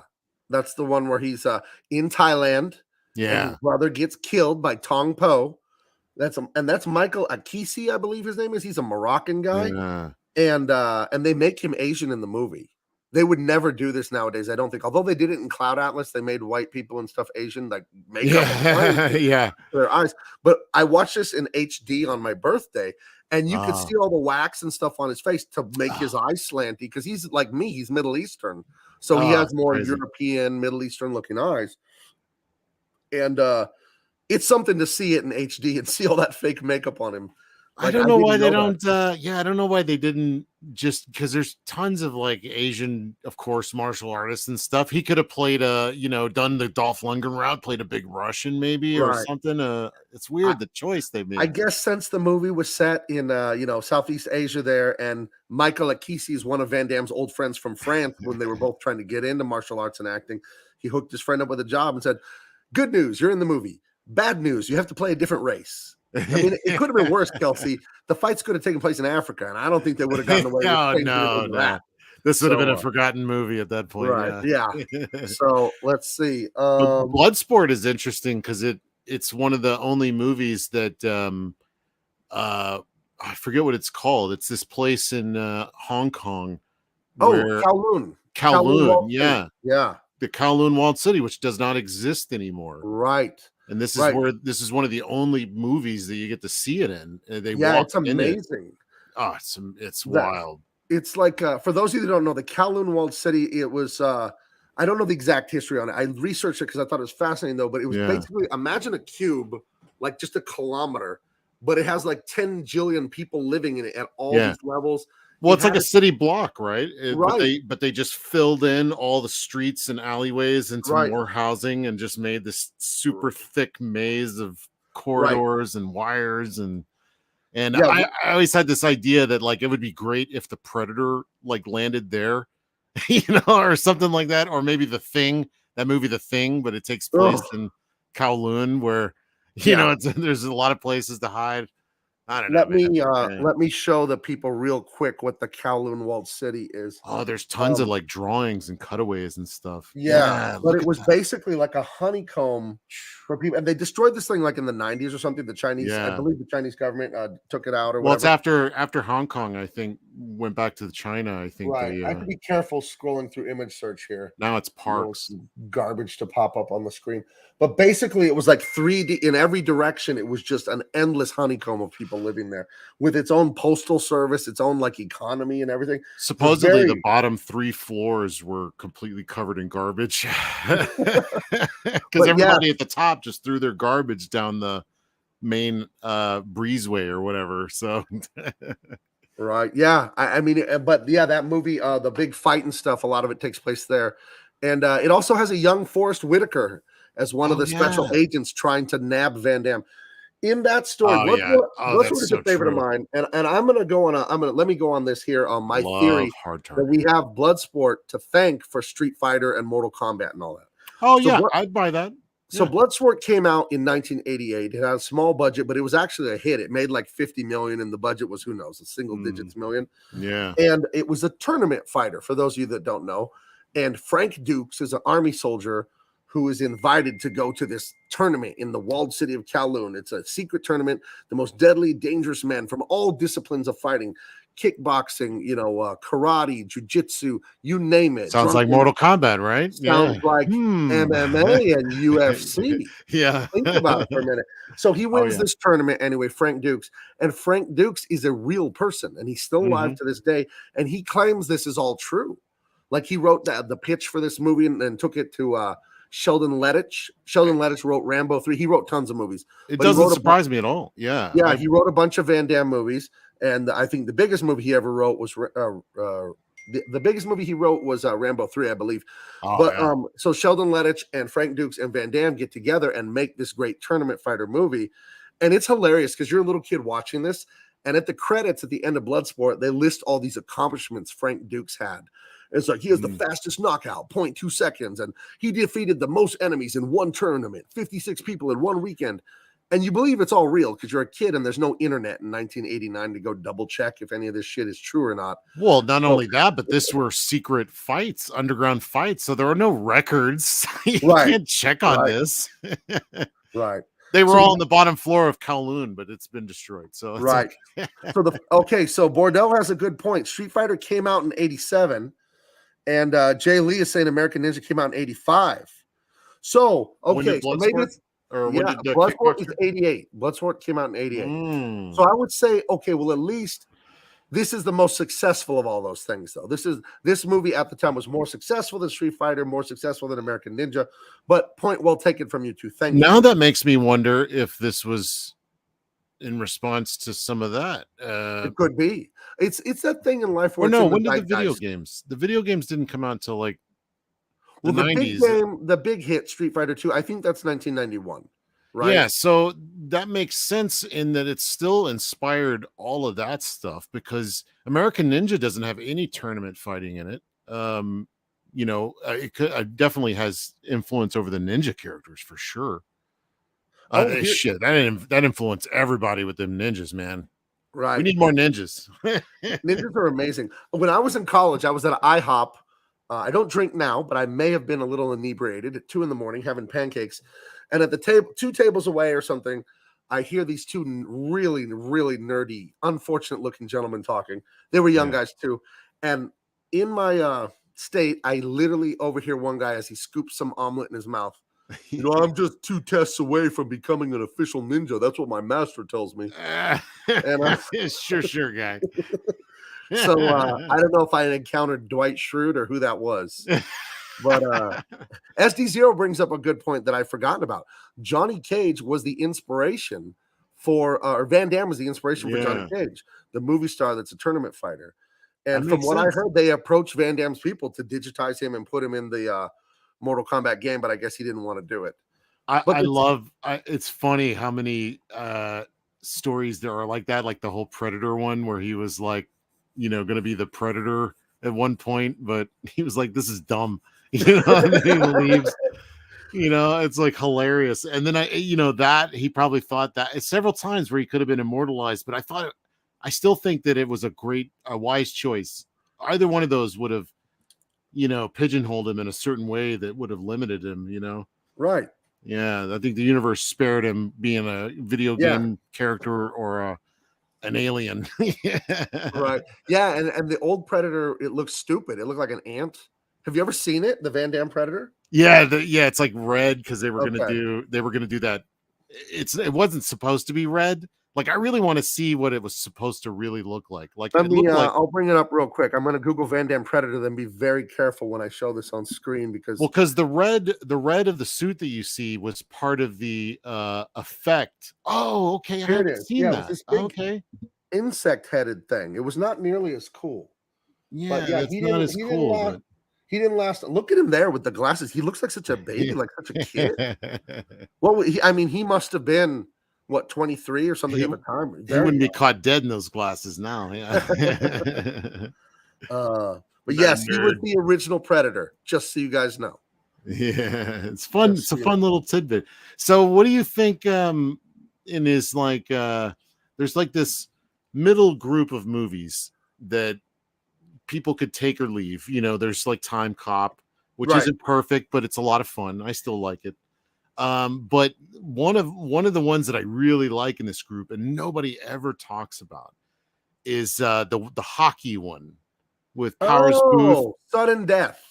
That's the one where he's in Thailand.
Yeah.
And his brother gets killed by Tong Po. That's Michael Akisi, I believe his name is. He's a Moroccan guy.
Yeah.
And they make him Asian in the movie. They would never do this nowadays, I don't think. Although they did it in Cloud Atlas, they made white people and stuff Asian, like makeup
yeah.
their eyes. But I watched this in HD on my birthday, and you could see all the wax and stuff on his face to make his eyes slanty because he's like me, he's Middle Eastern. So he has more European, Middle Eastern looking eyes. And it's something to see it in HD and see all that fake makeup on him.
Like, I don't know why they don't. I don't know why they didn't, just because there's tons of like Asian, of course, martial artists and stuff. He could have played done the Dolph Lundgren route, played a big Russian maybe or something. It's weird the choice they made.
I guess since the movie was set in Southeast Asia there, and Michael Akisi is one of Van Damme's old friends from France when they were both trying to get into martial arts and acting, he hooked his friend up with a job and said, "Good news, you're in the movie. Bad news, you have to play a different race." I mean, it could have been worse, Kelsey. The fights could have taken place in Africa, and I don't think they would have gotten away with
no. This would have been a forgotten movie at that point.
Right. Yeah. So let's see.
Bloodsport is interesting because it's one of the only movies that I forget what it's called. It's this place in Hong Kong.
Kowloon.
Kowloon, yeah.
Yeah.
The Kowloon Walled City, which does not exist anymore.
Right.
And this is where this is one of the only movies that you get to see it in.
It's amazing.
Oh, it's wild.
It's like for those of you that don't know, the Kowloon Walled City. It was I don't know the exact history on it. I researched it because I thought it was fascinating though. But it was basically, imagine a cube like just a kilometer, but it has like 10 jillion people living in it at all
Yeah.
these levels.
Well,
It
it's like a
has-
city block, right?
Right.
But they just filled in all the streets and alleyways into
Right.
more housing and just made this super thick maze of
Right.
corridors and wires and
Yeah.
I always had this idea that like it would be great if the Predator like landed there, you know, or something like that, or maybe that movie The Thing, but it takes place in Kowloon, where you know there's a lot of places to hide. I don't know, man.
Let me show the people real quick what the Kowloon Walled City is.
Oh, there's tons of like drawings and cutaways and stuff.
Yeah, but
look
it
at
was
that.
basically like a honeycomb for people, and they destroyed this thing like in the 90s or something. The Chinese, I
Yeah.
believe, the Chinese government took it out or
Well, it's
whatever.
after Hong Kong, I think, went back to China. I think
Right.
they
I have to be careful scrolling through image search here.
now it's
You know,
parks.
some garbage to pop up on the screen. But basically, it was like 3D in every direction. It was just an endless honeycomb of people living there with its own postal service, its own like economy and everything.
Supposedly, the bottom 3 floors were completely covered in garbage because everybody at the top just threw their garbage down the main breezeway or whatever. So,
right, yeah. I mean, but yeah, that movie, the big fight and stuff, a lot of it takes place there, and it also has a young Forrest Whitaker as one of the special agents trying to nab Van Damme. In that story, Bloodsport is a favorite of mine, and I'm gonna go on let me go on this here on my theory that we have Bloodsport to thank for Street Fighter and Mortal Kombat and all that.
Oh yeah, I'd buy that.
So Bloodsport came out in 1988. It had a small budget, but it was actually a hit. It made like 50 million, and the budget was, who knows, a single digits million.
Yeah.
And it was a tournament fighter, for those of you that don't know. And Frank Dukes is an army soldier who is invited to go to this tournament in the walled city of Kowloon. It's a secret tournament. The most deadly, dangerous men from all disciplines of fighting, kickboxing, karate, jiu-jitsu, you name it.
Sounds like Mortal Kombat, right?
Sounds like MMA and UFC.
Yeah.
Think about it for a minute. So he wins this tournament anyway, Frank Dukes. And Frank Dukes is a real person, and he's still alive to this day. And he claims this is all true. Like he wrote the pitch for this movie and took it to Sheldon Lettich. Sheldon Lettich wrote Rambo 3. He wrote tons of movies.
It doesn't surprise me at all. Yeah.
Yeah, he wrote a bunch of Van Damme movies. And I think the biggest movie he ever wrote was the biggest movie he wrote was Rambo 3, I believe. So Sheldon Lettich and Frank Dukes and Van Damme get together and make this great tournament fighter movie. And it's hilarious because you're a little kid watching this. And at the credits at the end of Bloodsport, they list all these accomplishments Frank Dukes had. It's like he has the fastest knockout, 0.2 seconds, and he defeated the most enemies in one tournament, 56 people in one weekend. And you believe it's all real because you're a kid and there's no internet in 1989 to go double check if any of this shit is true or not.
Well, not only that, but this were secret fights, underground fights. So there are no records. You can't check on this.
Right.
They were all on the bottom floor of Kowloon, but it's been destroyed. So
okay. So Bordeaux has a good point. Street Fighter came out in 87, and Jay Lee is saying American Ninja came out in 85. So okay, so maybe it's Bloodsport is 88. Bloodsport came out in 88. So I would say, okay, well, at least this is the most successful of all those things, though. This movie at the time was more successful than Street Fighter, more successful than American Ninja. But point well taken from you two. Thank you.
Now that makes me wonder if this was in response to some of that.
It could be. It's that thing in life where
when did the video games? The video games didn't come out until like the 90s.
The big hit Street Fighter 2, I think that's 1991. Right.
Yeah, so that makes sense in that it still inspired all of that stuff because American Ninja doesn't have any tournament fighting in it. It definitely has influence over the ninja characters for sure. That influenced everybody with them ninjas, man.
Right.
We need more ninjas.
Ninjas are amazing. When I was in college, I was at IHOP. I don't drink now, but I may have been a little inebriated at 2 a.m. having pancakes. And at the table, 2 tables away or something, I hear these 2 really, really nerdy, unfortunate-looking gentlemen talking. They were young guys too. And in my state, I literally overhear one guy as he scoops some omelet in his mouth. I'm just 2 tests away from becoming an official ninja. That's what my master tells me. And
sure, guy.
So I don't know if I encountered Dwight Schrute or who that was. But SD0 brings up a good point that I've forgotten about. Johnny Cage was the inspiration for, or Van Damme was the inspiration for Johnny Cage, the movie star that's a tournament fighter. And from what I heard, they approached Van Damme's people to digitize him and put him in the Mortal Kombat game, but I guess he didn't want to do it.
It's funny how many stories there are like that, like the whole Predator one where he was like, going to be the Predator at one point, but he was like, this is dumb, and then he leaves. It's like hilarious. And then that he probably thought that several times where he could have been immortalized, but I still think that it was a wise choice. Either one of those would have, pigeonholed him in a certain way that would have limited him,
Right.
Yeah. I think the universe spared him being a video game character or an alien.
Right. Yeah. And the old Predator, it looks stupid. It looked like an ant. Have you ever seen it? The Van Damme Predator?
Yeah. It's like red because they were going to do that. It wasn't supposed to be red. Like, I really want to see what it was supposed to really look like.
I'll bring it up real quick. I'm going to Google Van Damme Predator, then be very careful when I show this on screen because
the red of the suit that you see was part of the effect. Oh, okay. I haven't seen that. Okay.
Insect-headed thing. It was not nearly as cool.
Yeah, but it's not as cool.
He didn't last. Look at him there with the glasses. He looks like such a baby, like such a kid. Well, he must have been. What, 23 or something at the time?
He wouldn't be caught dead in those glasses now. Yeah.
But yes, he was the original Predator, just so you guys know.
Yeah, it's fun. It's a fun little tidbit. So what do you think in his there's like this middle group of movies that people could take or leave. There's like Time Cop, which isn't perfect, but it's a lot of fun. I still like it. But one of the ones that I really like in this group and nobody ever talks about is the hockey one with Powers Booth.
Sudden
Death.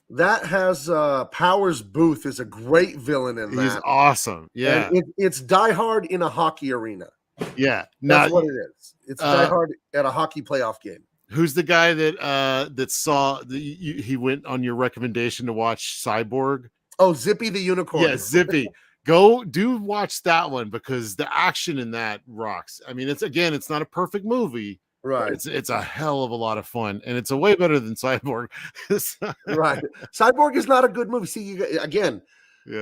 That has Powers Booth is a great villain in that.
He's awesome. Yeah.
It's Die Hard in a hockey arena.
Yeah.
That's what it is. It's Die Hard at a hockey playoff game.
Who's the guy that saw he went on your recommendation to watch Cyborg?
Oh, Zippy the Unicorn.
Yeah, Zippy. Watch that one because the action in that rocks. I mean, it's not a perfect movie.
Right.
It's a hell of a lot of fun, and it's a way better than Cyborg.
Right. Cyborg is not a good movie. See,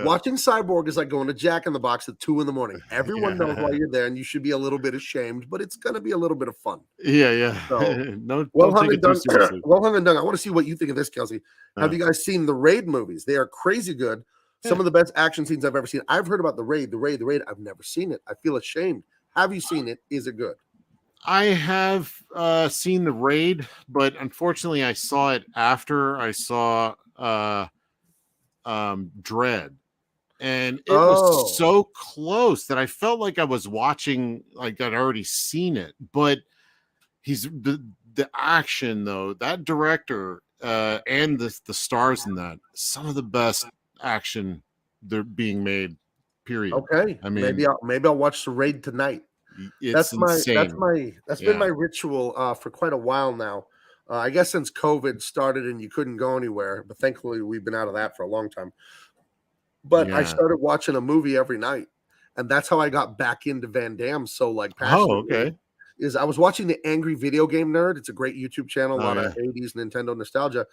watching Cyborg is like going to Jack in the Box at 2 a.m. Everyone knows why you're there, and you should be a little bit ashamed, but it's going to be a little bit of fun.
Yeah.
So,
don't take it too seriously.
Well, I want to see what you think of this, Kelsey. Have you guys seen the Raid movies? They are crazy good. Some of the best action scenes I've ever seen. I've heard about the Raid. I've never seen it. I feel ashamed. Have you seen it? Is it good?
I have seen the Raid, but unfortunately, I saw it after I saw Dread, and it was so close that I felt like I was watching, like I'd already seen it. But he's the action though. That director and the stars in that, some of the best action they're being made. Period.
Okay, I mean, maybe I'll watch the Raid tonight. That's been my ritual for quite a while now. I guess since COVID started and you couldn't go anywhere, but thankfully we've been out of that for a long time. But I started watching a movie every night, and that's how I got back into Van Damme. So passionately.
Oh, okay.
Is I was watching the Angry Video Game Nerd. It's a great YouTube channel, a lot of 80s Nintendo nostalgia,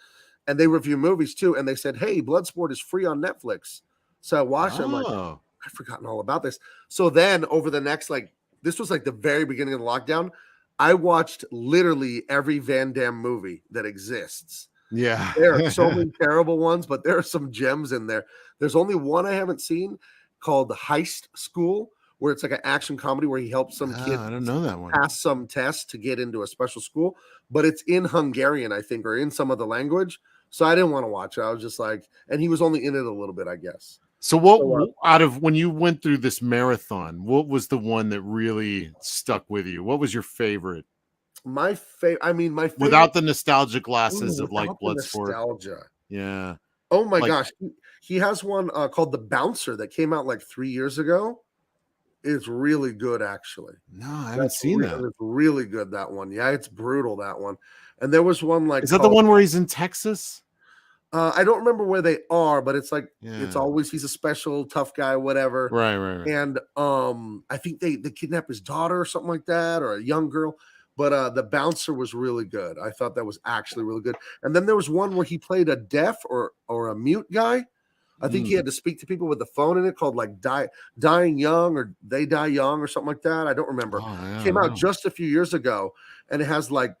and they review movies too. And they said, "Hey, Bloodsport is free on Netflix." So I watched it. I'm like, I've forgotten all about this. So then over the next this was the very beginning of the lockdown. I watched literally every Van Damme movie that exists.
Yeah.
There are so many terrible ones, but there are some gems in there. There's only one I haven't seen called The Heist School, where it's like an action comedy where he helps some kid
I don't know that one.
pass some test to get into a special school, but it's in Hungarian, I think, or in some other language. So I didn't want to watch it. I was just and he was only in it a little bit, I guess.
So what out of when you went through this marathon, what was the one that really stuck with you? What was your favorite?
My favorite
without the nostalgia glasses of Bloodsport.
Nostalgia.
Yeah.
Oh my gosh. He has one called The Bouncer that came out 3 years ago. It's really good, actually.
No, I haven't seen that.
It's really good, that one. Yeah, it's brutal, that one. And there was one
Is that the one where he's in Texas?
I don't remember where they are, but it's like it's
Yeah.
always he's a special tough guy, whatever.
Right.
And I think they kidnap his daughter or something like that, or a young girl. But the bouncer was really good. I thought that was actually really good. And then there was one where he played a deaf or a mute guy. I think he had to speak to people with the phone in it, called like Dying Young or They Die Young or something like that. I don't remember.
Oh, yeah,
Came
I
out
know.
just a few years ago, and it has like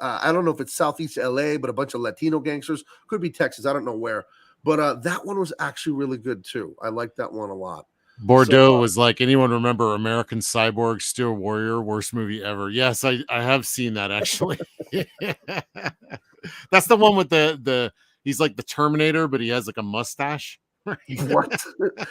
I don't know if it's Southeast LA, but a bunch of Latino gangsters. Could be Texas. I don't know where. But that one was actually really good too. I like that one a lot. So
Bordeaux was like, anyone remember American Cyborg Steel Warrior? Worst movie ever. Yes, I have seen that actually. That's the one with the he's like the Terminator, but he has like a mustache.
what?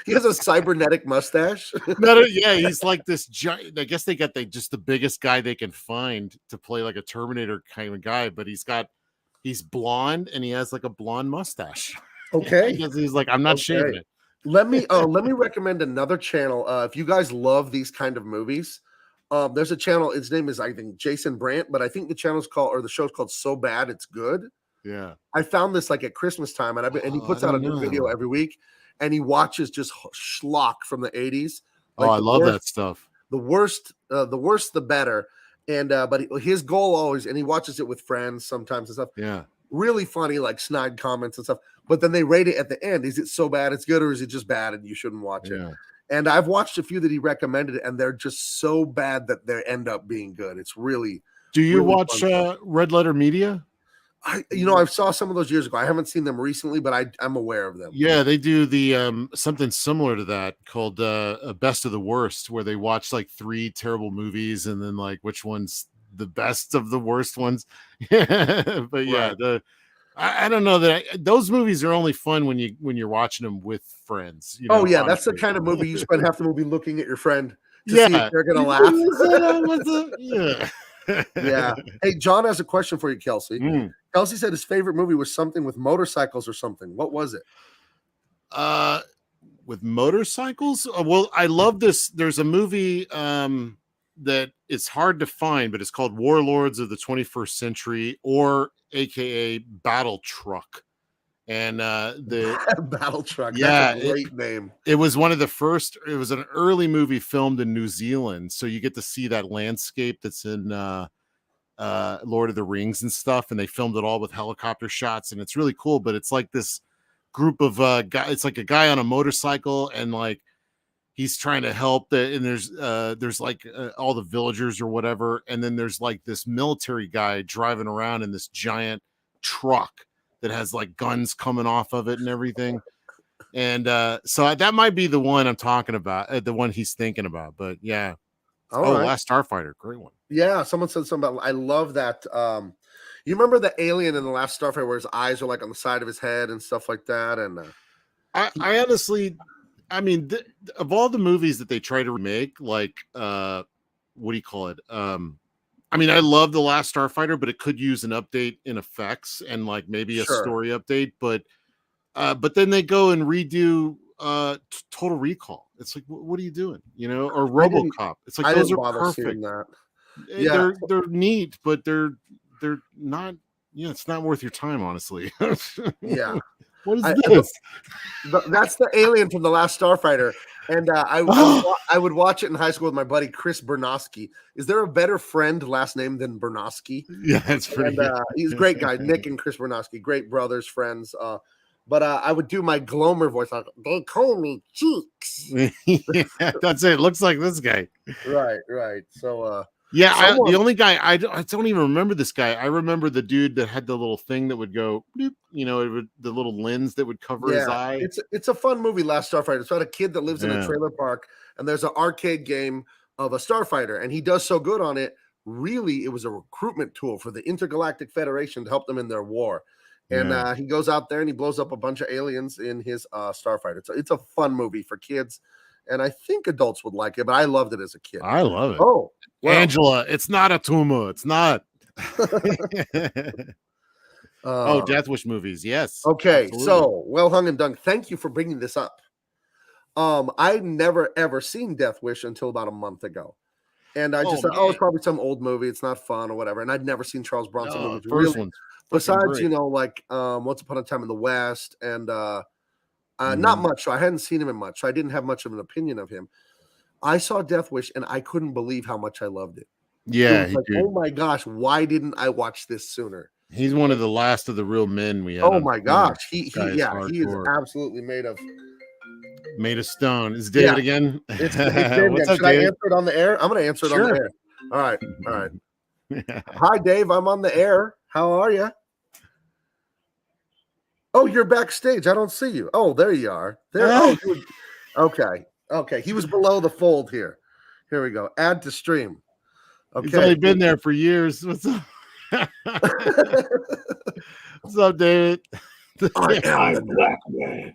He has a cybernetic mustache.
Yeah, he's like this giant. I guess they got just the biggest guy they can find to play like a Terminator kind of guy, but he's blonde and he has like a blonde mustache.
Okay.
He's like, I'm not shaving it.
Let me recommend another channel. If you guys love these kind of movies, there's a channel. Its name is, I think, Jason Brandt, but I think the channel's called, or the show's called So Bad It's Good.
Yeah.
I found this like at Christmas time, and he puts out a new video every week, and he watches just schlock from the 80s. Like
I love that stuff.
The worst, the better. And but his goal always, and he watches it with friends sometimes and stuff.
Yeah.
Really funny, like snide comments and stuff. But then they rate it at the end. Is it so bad it's good, or is it just bad and you shouldn't watch it? And I've watched a few that he recommended, and they're just so bad that they end up being good. It's really.
Do you
really
watch Red Letter Media?
I saw some of those years ago. I haven't seen them recently, but I'm aware of them.
Yeah, they do the something similar to that called Best of the Worst, where they watch like 3 terrible movies and then like which one's the best of the worst ones. But yeah,
Right.
I don't know that those movies are only fun when you're watching them with friends.
Oh yeah, that's the kind of movie you spend half the movie looking at your friend to see if they're gonna laugh. Yeah. Hey, John has a question for you, Kelsey. Kelsey said his favorite movie was something with motorcycles or something. What was it?
With motorcycles? Well, I love this. There's a movie that it's hard to find, but it's called Warlords of the 21st Century, or AKA Battle Truck. And the
Battle Truck.
Yeah,
that's a great name.
It was one of the first. It was an early movie filmed in New Zealand, so you get to see that landscape that's in Lord of the Rings and stuff. And they filmed it all with helicopter shots, and it's really cool. But it's like this group of guys. It's like a guy on a motorcycle, and like he's trying to help. And there's like all the villagers or whatever, and then there's like this military guy driving around in this giant truck that has like guns coming off of it and everything. And so that might be the one I'm talking about, the one he's thinking about. But yeah. Last Starfighter, great one.
Yeah, someone said something about, I love that. You remember the alien in the Last Starfighter where his eyes are like on the side of his head and stuff like that? And
I honestly, I mean, of all the movies that they try to remake, like what do you call it? I mean, I love The Last Starfighter, but it could use an update in effects and like maybe a story update. But then they go and redo Total Recall. It's like, what are you doing? Or RoboCop. It's like, those are perfect.
That. Yeah,
they're neat, but they're not. Yeah, it's not worth your time, honestly.
Yeah.
What is this?
That's the alien from The Last Starfighter. And I would watch it in high school with my buddy Chris Bernowski. Is there a better friend last name than Bernowski?
Yeah, it's pretty.
And, he's a great guy, Nick and Chris Bernowski, great brothers, friends. But I would do my Glomer voice. Like, they call me Cheeks.
Yeah, that's it. Looks like this guy.
Right. So
the only guy I don't even remember this guy. I remember the dude that had the little thing that would go, bloop, the little lens that would cover his eye.
It's a fun movie, Last Starfighter. It's about a kid that lives in a trailer park, and there's an arcade game of a starfighter, and he does so good on it. Really, it was a recruitment tool for the Intergalactic Federation to help them in their war. And he goes out there and he blows up a bunch of aliens in his starfighter. It's a fun movie for kids, and I think adults would like it, but I loved it as a kid.
I love it.
Oh, well.
Angela, it's not a tumor. It's not. Death Wish movies. Yes.
Okay.
Absolutely.
So Well Hung and Dunk, thank you for bringing this up. I'd never ever seen Death Wish until about a month ago. And I just thought, it's probably some old movie. It's not fun or whatever. And I'd never seen Charles Bronson movies.
First ones.
Besides,
great.
you know, like Once Upon a Time in the West, and not
Mhm.
much. So I hadn't seen him in much. So I didn't have much of an opinion of him. I saw Death Wish, and I couldn't believe how much I loved it. It
Yeah,
was like, oh my gosh, why didn't I watch this sooner?
he's one of the last of the real men we had.
Oh
on
my
film.
gosh,
This
he
guy is
he is
hardcore.
absolutely made of
Is David again?
It's Dave
What's
again.
up,
Should I
David?
answer it on the air? I'm going to answer it on the
Sure.
air. All right. Hi, Dave. I'm on the air. How are you? Oh, you're backstage. I don't see you. Oh, there you are. There. Okay. Okay. He was below the fold here. Here we go. Add to stream.
He's
Okay.
only been there for years. What's up? What's up, David?
I am the black man.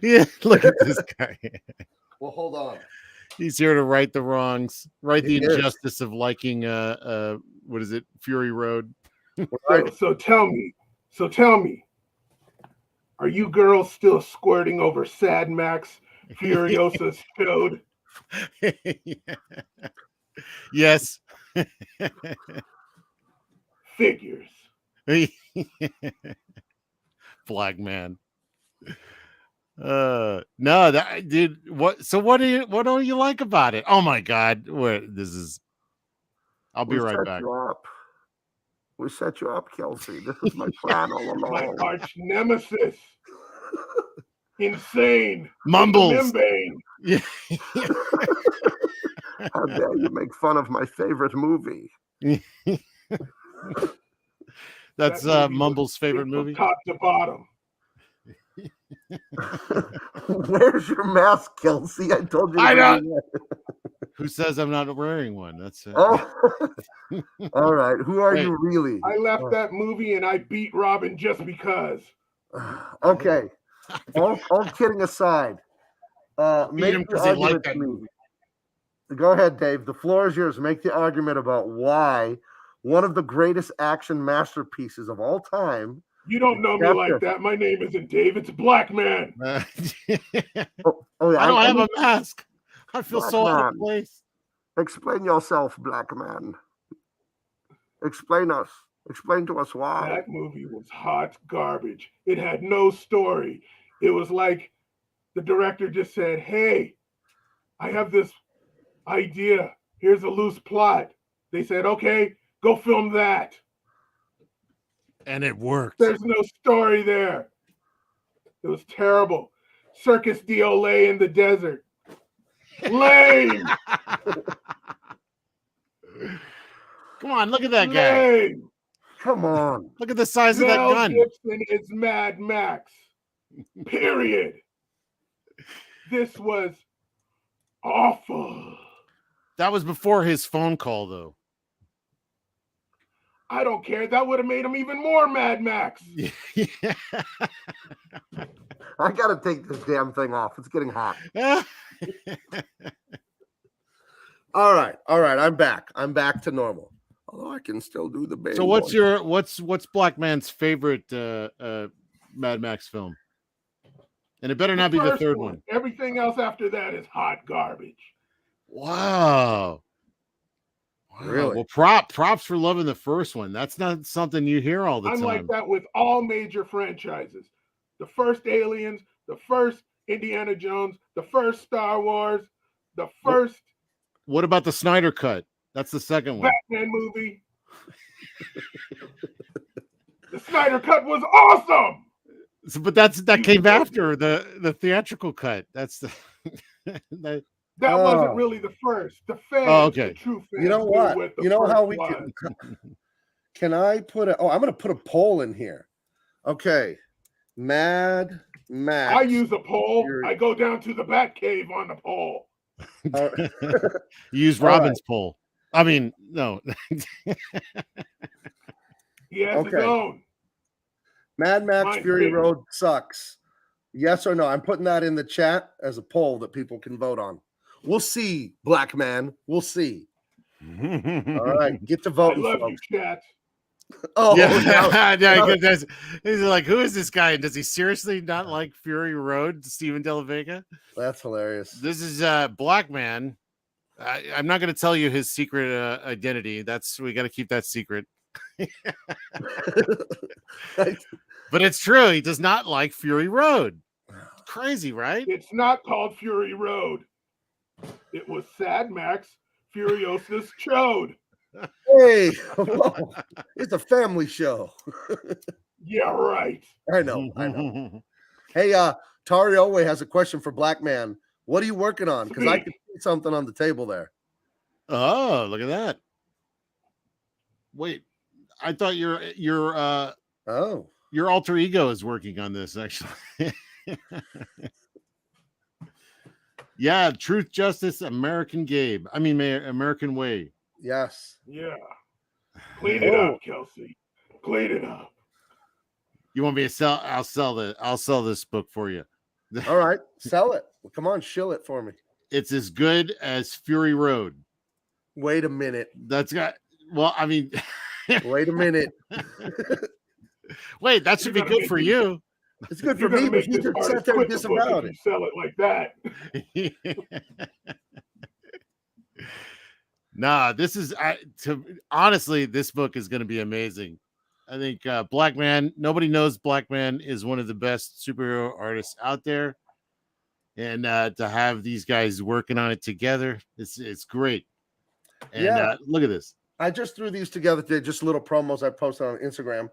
Yeah, look at this guy.
Well, hold on.
He's here to right the wrongs, right the
He is.
injustice of liking what is it, Fury Road.
Right.
So tell me, are you girls still squirting over Sad Max Furiosa's chode?
Yes.
Figures.
Black man. No, that dude. What don't you like about it? Oh my god, I'll be right back.
We set you up, Kelsey. This is my plan all along.
My arch nemesis. Insane.
Mumbles.
Yeah.
How dare you make fun of my favorite movie?
That's Mumble's favorite movie.
Top to bottom.
Where's your mask, Kelsey? I told you.
I don't. Who says I'm not wearing one? That's it.
Oh. All right. Who are you really?
I left that movie and I beat Robin just because.
Okay. All kidding aside. Make the argument to me. Go ahead, Dave. The floor is yours. Make the argument about why one of the greatest action masterpieces of all time.
You don't know me like that. My name isn't Dave. It's Black Man.
I don't have a mask. I feel so out of place.
Explain yourself, Black Man. Explain to us why.
That movie was hot garbage. It had no story. It was like the director just said, hey, I have this idea. Here's a loose plot. They said, okay, go film that.
And it worked.
There's no story there. It was terrible. Circus d'Olay in the desert. Lame.
Come on, look at that guy.
Come on.
Look at the size of that gun.
Gibson is Mad Max. Period. This was awful.
That was before his phone call, though.
I don't care. That would have made him even more Mad Max.
Yeah.
I got to take this damn thing off. It's getting hot. All right. I'm back. I'm back to normal. Although I can still do the baby.
So what's Black Man's favorite Mad Max film? And it better not be the third one.
Everything else after that is hot garbage.
Wow.
Really?
Well, props for loving the first one. That's not something you hear all the time.
I'm like that with all major franchises. The first Aliens, the first Indiana Jones, the first Star Wars, the first.
What about the Snyder Cut? That's the second one.
Batman movie. The Snyder Cut was awesome.
So, but that came after the theatrical cut. That's the
that wasn't really the first. The fans,
okay.
The true fans.
You know what? You know how we
was.
can I put I'm going to put a poll in here. Okay. Mad Max.
I use a poll. I go down to the Bat Cave on the poll.
You use Robin's poll. I mean, no.
He has his own.
Mad Max Fury Road sucks. Yes or no? I'm putting that in the chat as a poll that people can vote on. We'll see, Black Man. We'll see. All right, get to voting.
I love
folks.
you, chat.
Oh,
yeah. He's like, who is this guy? And does he seriously not like Fury Road, Steven De La Vega?
That's hilarious.
This is Black Man. I'm not going to tell you his secret identity. We got to keep that secret.
Right?
But it's true. He does not like Fury Road. Crazy, right?
It's not called Fury Road. It was Sad Max Furiosa's Chode.
Hey, whoa. It's a family show.
Yeah, right.
I know. Hey, Tariowe has a question for Black Man. What are you working on? Because I can see something on the table there.
Oh, look at that. Wait, I thought your alter ego is working on this, actually. Yeah, Truth, Justice, American Gabe. I mean, American Way.
Yes.
Yeah. Clean it up, Kelsey. Clean it up.
You want me to sell? I'll sell this book for you.
All right, sell it. Well, come on, shill it for me.
It's as good as Fury Road.
Wait a minute.
That's got. Well, I mean.
Wait a minute.
Wait, that should be good for you.
It's good for me, but you just sat there and disavowed it.
Sell it like that.
Nah, this is honestly, this book is going to be amazing. I think Black Man. Nobody knows Black Man is one of the best superhero artists out there, and to have these guys working on it together, it's great. And look at this.
I just threw these together today, just little promos I posted on Instagram.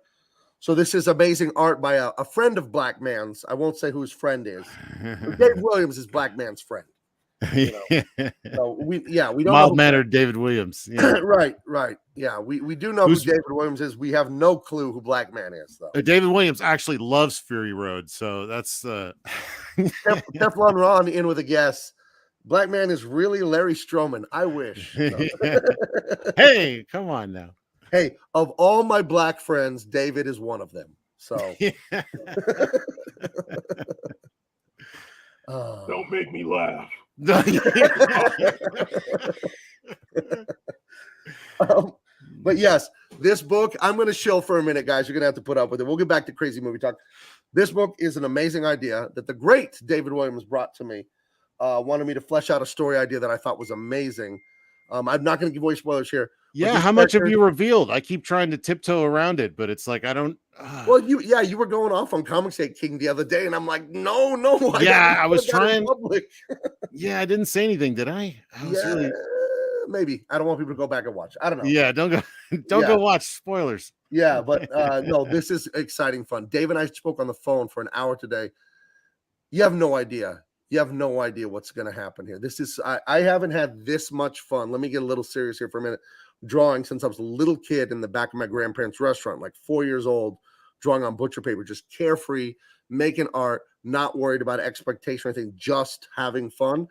So this is amazing art by a friend of Black Man's. I won't say who his friend is. Dave Williams is Black Man's friend. You know? So we don't
mild-mannered David Williams. Yeah.
right. Yeah, we do know who David Williams is. We have no clue who Black Man is, though.
David Williams actually loves Fury Road, so that's
Teflon Ron in with a guess. Black Man is really Larry Stroman. I wish.
Hey, come on now.
Hey, of all my black friends, David is one of them. So
don't make me laugh.
But yes, this book, I'm going to chill for a minute, guys. You're going to have to put up with it. We'll get back to Crazy Movie Talk. This book is an amazing idea that the great David Williams brought to me. Wanted me to flesh out a story idea that I thought was amazing. I'm not going to give away spoilers here.
Yeah, how much have you revealed? I keep trying to tiptoe around it, but it's like I don't.
Well, you were going off on Comics Day King the other day, and I'm like, no.
I was trying. Yeah, I didn't say anything, did I?
Maybe. I don't want people to go back and watch. I don't know.
Yeah, don't go watch spoilers.
Yeah, but no, this is exciting fun. Dave and I spoke on the phone for an hour today. You have no idea. You have no idea what's going to happen here. This is I haven't had this much fun. Let me get a little serious here for a minute. Drawing since I was a little kid in the back of my grandparents' restaurant, like 4 years old, drawing on butcher paper, just carefree, making art, not worried about expectation or anything, just having fun.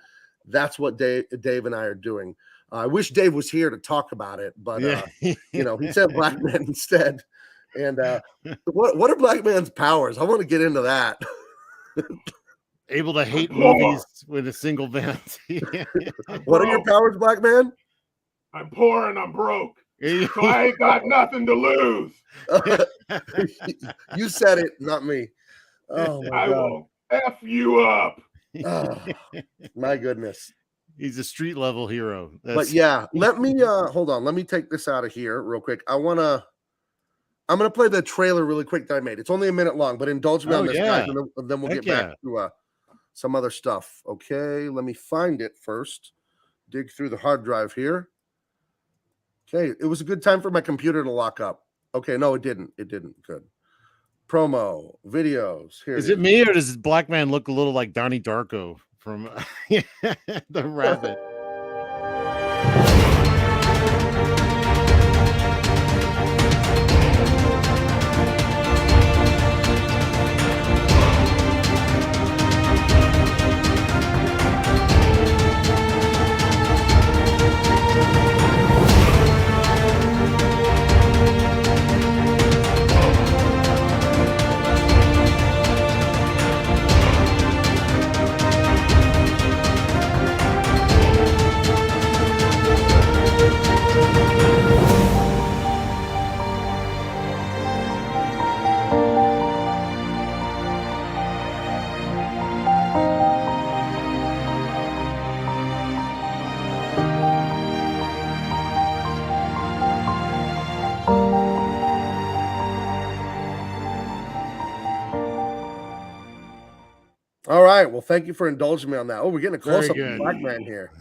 That's what Dave and I are doing. I wish Dave was here to talk about it, but he said Black Man instead. And what are Black Man's powers? I want to get into that.
Able to hate movies with a single glance.
What are your powers, Black Man?
I'm poor and I'm broke. So I ain't got nothing to lose.
You said it, not me. Oh my God.
I will F you up.
Oh, my goodness.
He's a street level hero.
But yeah, let me hold on. Let me take this out of here real quick. I'm gonna play the trailer really quick that I made. It's only a minute long, but indulge me on this, guys, and then we'll get back to some other stuff. Okay, let me find it first. Dig through the hard drive here. Okay, it was a good time for my computer to lock up. Okay, no, it didn't. It didn't. Good. Promo videos. Here
is it me, or does Black Man look a little like Donnie Darko from The Rabbit?
All right. Well, thank you for indulging me on that. Oh, we're getting a close up
Very
of
good.
Black Man here.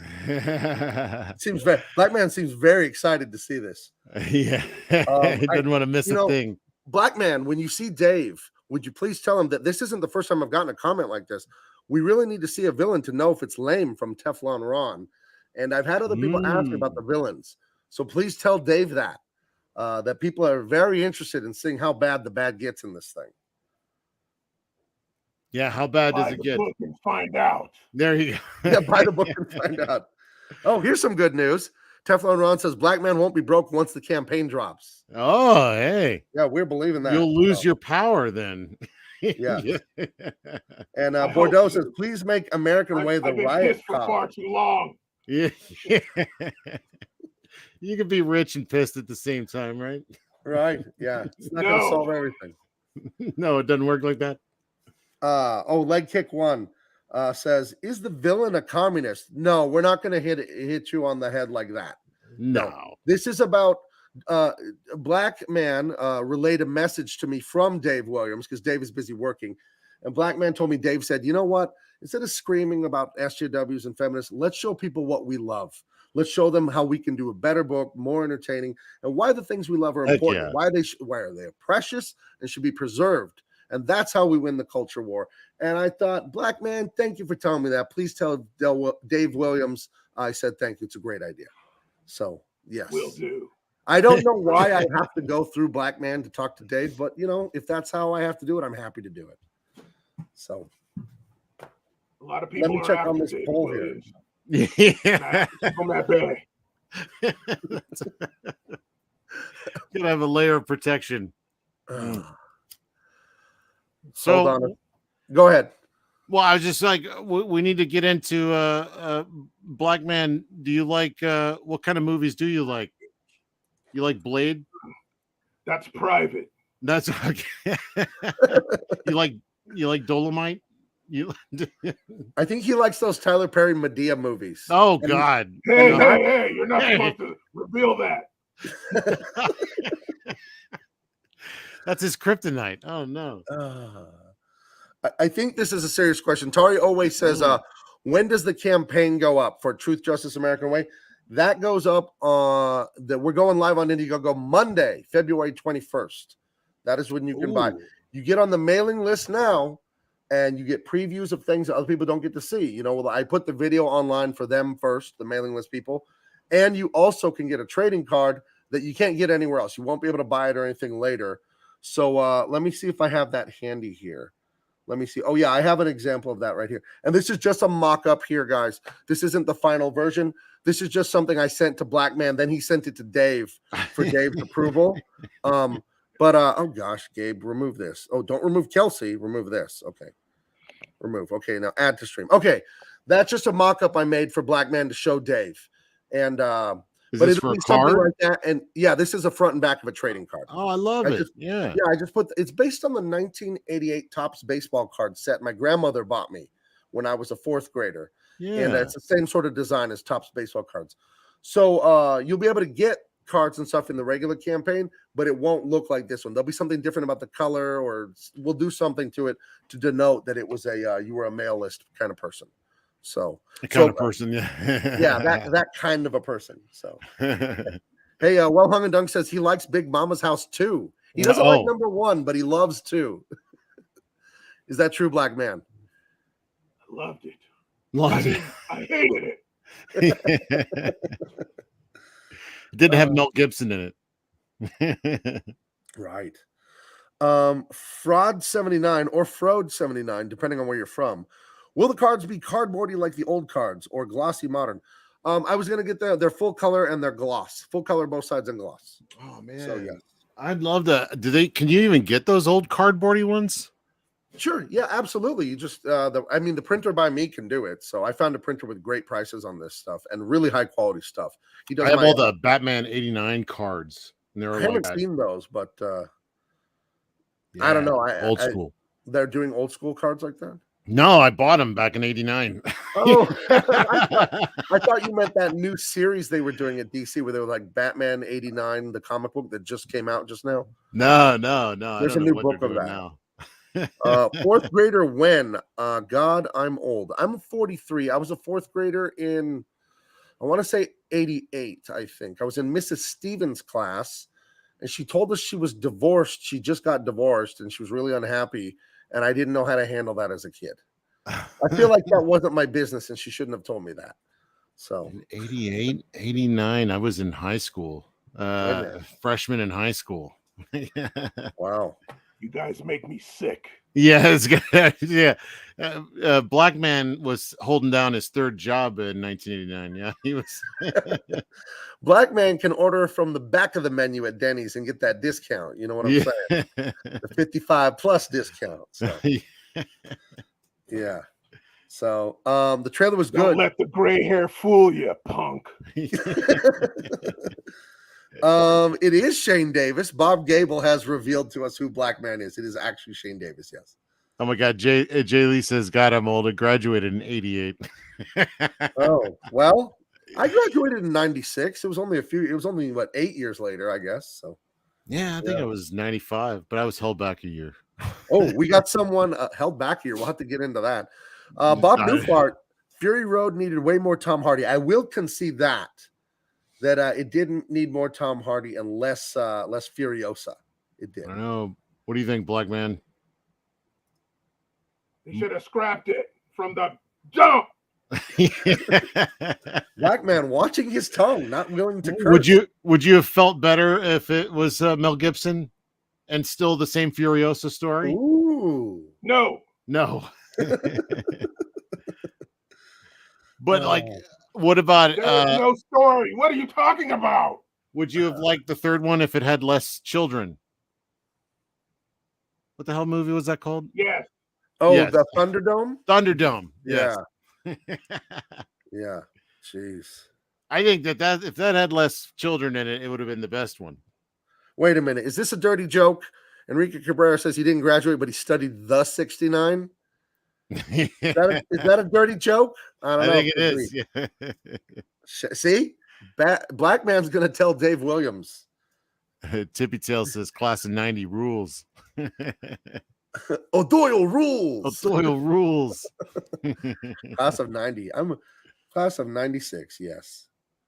Black Man seems very excited to see this.
Yeah, he doesn't want to miss a thing.
Black Man, when you see Dave, would you please tell him that this isn't the first time I've gotten a comment like this? We really need to see a villain to know if it's lame from Teflon Ron. And I've had other people ask me about the villains. So please tell Dave that people are very interested in seeing how bad the bad gets in this thing.
Yeah, how bad does it get?
Book and find out.
There you go.
Yeah, buy the book and find out. Oh, here's some good news. Teflon Ron says Black Man won't be broke once the campaign drops.
Oh, hey.
Yeah, we're believing that.
You'll lose your power then.
Yeah. And Bordeaux says, please make American Way the riot
for far too long.
Yeah. You can be rich and pissed at the same time, right?
Right. Yeah. It's not going to solve everything.
No, it doesn't work like that.
Leg Kick 1 says, is the villain a communist? No, we're not going to hit you on the head like that.
No.
This is about Black Man relayed a message to me from Dave Williams because Dave is busy working. And Black Man told me, Dave said, you know what? Instead of screaming about SJWs and feminists, let's show people what we love. Let's show them how we can do a better book, more entertaining, and why the things we love are important. Yeah. Why are they precious and should be preserved. And that's how we win the culture war. And I thought, Black Man, thank you for telling me that. Please tell Dave Williams I said thank you. It's a great idea. So, yes.
Will do.
I don't know why I have to go through Black Man to talk to Dave, but, if that's how I have to do it, I'm happy to do it. So,
a lot of people
let me check on this poll here.
Yeah.
On that bed.
Gonna have a layer of protection.
So go ahead.
Well, I was just like, we need to get into Black Man. Do you like what kind of movies do you like? You like Blade?
That's private.
That's okay. you like Dolomite?
I think he likes those Tyler Perry Medea movies.
Oh God!
Hey! You're not supposed to reveal that.
That's his kryptonite. Oh no!
I think this is a serious question. Tari always says, "When does the campaign go up for Truth, Justice, American Way?" That goes up that we're going live on Indiegogo Monday, February 21st. That is when you can buy. You get on the mailing list now. And you get previews of things that other people don't get to see. I put the video online for them first, the mailing list people. And you also can get a trading card that you can't get anywhere else. You won't be able to buy it or anything later. So let me see if I have that handy here. Let me see. Oh, yeah, I have an example of that right here. And this is just a mock-up here, guys. This isn't the final version. This is just something I sent to Black Man. Then he sent it to Dave for Dave's approval. But oh gosh, Gabe, remove this. Oh, don't remove Kelsey. Remove this. Okay. Remove. Okay, now add to stream. Okay, that's just a mock-up I made for Black Man to show Dave. And but it'll be something like that. And yeah, this is a front and back of a trading card.
Oh, I love it.
I just put it's based on the 1988 Topps baseball card set my grandmother bought me when I was a fourth grader. Yeah. And it's the same sort of design as Topps baseball cards. So you'll be able to get cards and stuff in the regular campaign, but it won't look like this one. There'll be something different about the color, or we'll do something to it to denote that it was you were a mail list kind of person. So
kind of person,
yeah, that kind of a person. So hey, Well Hung and Dunk says he likes Big Mama's House too. He doesn't like number 1, but he loves 2. Is that true, Black Man?
I loved it. I hated
it. Didn't have Mel Gibson in it.
Right. Fraud 79 or Frode 79, depending on where you're from. Will the cards be cardboardy like the old cards or glossy modern? I was going to get their full color and their gloss. Full color, both sides, and gloss.
Oh, man.
So, yeah.
I'd love that. Can you even get those old cardboardy ones?
Sure. Yeah, absolutely. You just, the printer by me can do it. So I found a printer with great prices on this stuff and really high quality stuff.
I have all the Batman 89 cards. And
I haven't seen those, but I don't know.
Old school.
They're doing old school cards like that?
No, I bought them back in 89.
Oh, I thought you meant that new series they were doing at DC where they were like Batman 89, the comic book that just came out just now.
No.
There's a new book of that.
Now.
Fourth grader when? God, I'm old. I'm 43. I was a fourth grader in, I want to say 88, I think. I was in Mrs. Stevens' class, and she told us she was divorced. She just got divorced, and she was really unhappy, and I didn't know how to handle that as a kid. I feel like that wasn't my business, and she shouldn't have told me that. So
88, 89, I was in high school. Freshman in high school.
Wow.
You guys make me sick.
Yeah, it's good. Yeah. Black man was holding down his third job in 1989. Yeah, he was.
Black man can order from the back of the menu at Denny's and get that discount. You know what I'm saying? The 55 plus discount. So. Yeah. So the trailer was good.
Don't let the gray hair fool you, punk.
It is Shane Davis. Bob Gable has revealed to us who Black Man is. It is actually Shane Davis, yes.
Oh my God, Jay Lee says, God, I'm old. I graduated in 88.
Oh, well, I graduated in 96. It was only what, 8 years later, I guess. So
yeah, I think I was 95, but I was held back a year.
Oh, we got someone held back here. We'll have to get into that. Bob Newfart, Fury Road needed way more Tom Hardy. I will concede that it didn't need more Tom Hardy and less Furiosa. It did.
I don't know. What do you think, Black Man?
They should have scrapped it from the jump.
Black Man watching his tongue, not willing to curse.
Would you have felt better if it was Mel Gibson and still the same Furiosa story?
Ooh.
No.
But what about
There's no story? What are you talking about?
Would you have liked the third one if it had less children? What the hell movie was that called?
Yes.
Oh,
yes.
The Thunderdome?
Thunderdome. Yes.
Yeah. Yeah. Jeez.
I think that if that had less children in it, it would have been the best one.
Wait a minute. Is this a dirty joke? Enrique Cabrera says he didn't graduate, but he studied the 69. Is that a dirty joke? I don't know.
I think it is. Yeah.
See? Black Man's going to tell Dave Williams.
Tippy Tail says class of 90 rules.
O'Doyle rules.
O'Doyle rules.
Class of 90. I'm a class of 96. Yes.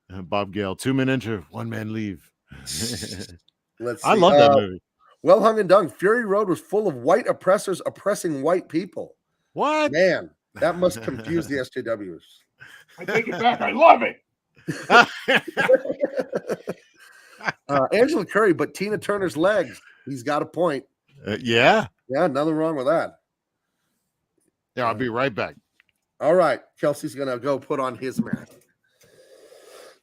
Bob Gale, 2 men enter, 1 man leave.
Let's see.
I love that movie.
Well hung and done. Fury Road was full of white oppressors oppressing white people.
What?
Man, that must confuse the SJWs.
I take it back. I love it.
Angela Curry, but Tina Turner's legs. He's got a point.
Yeah.
Yeah, nothing wrong with that.
Yeah, I'll be right back.
All right. Kelsey's going to go put on his mask.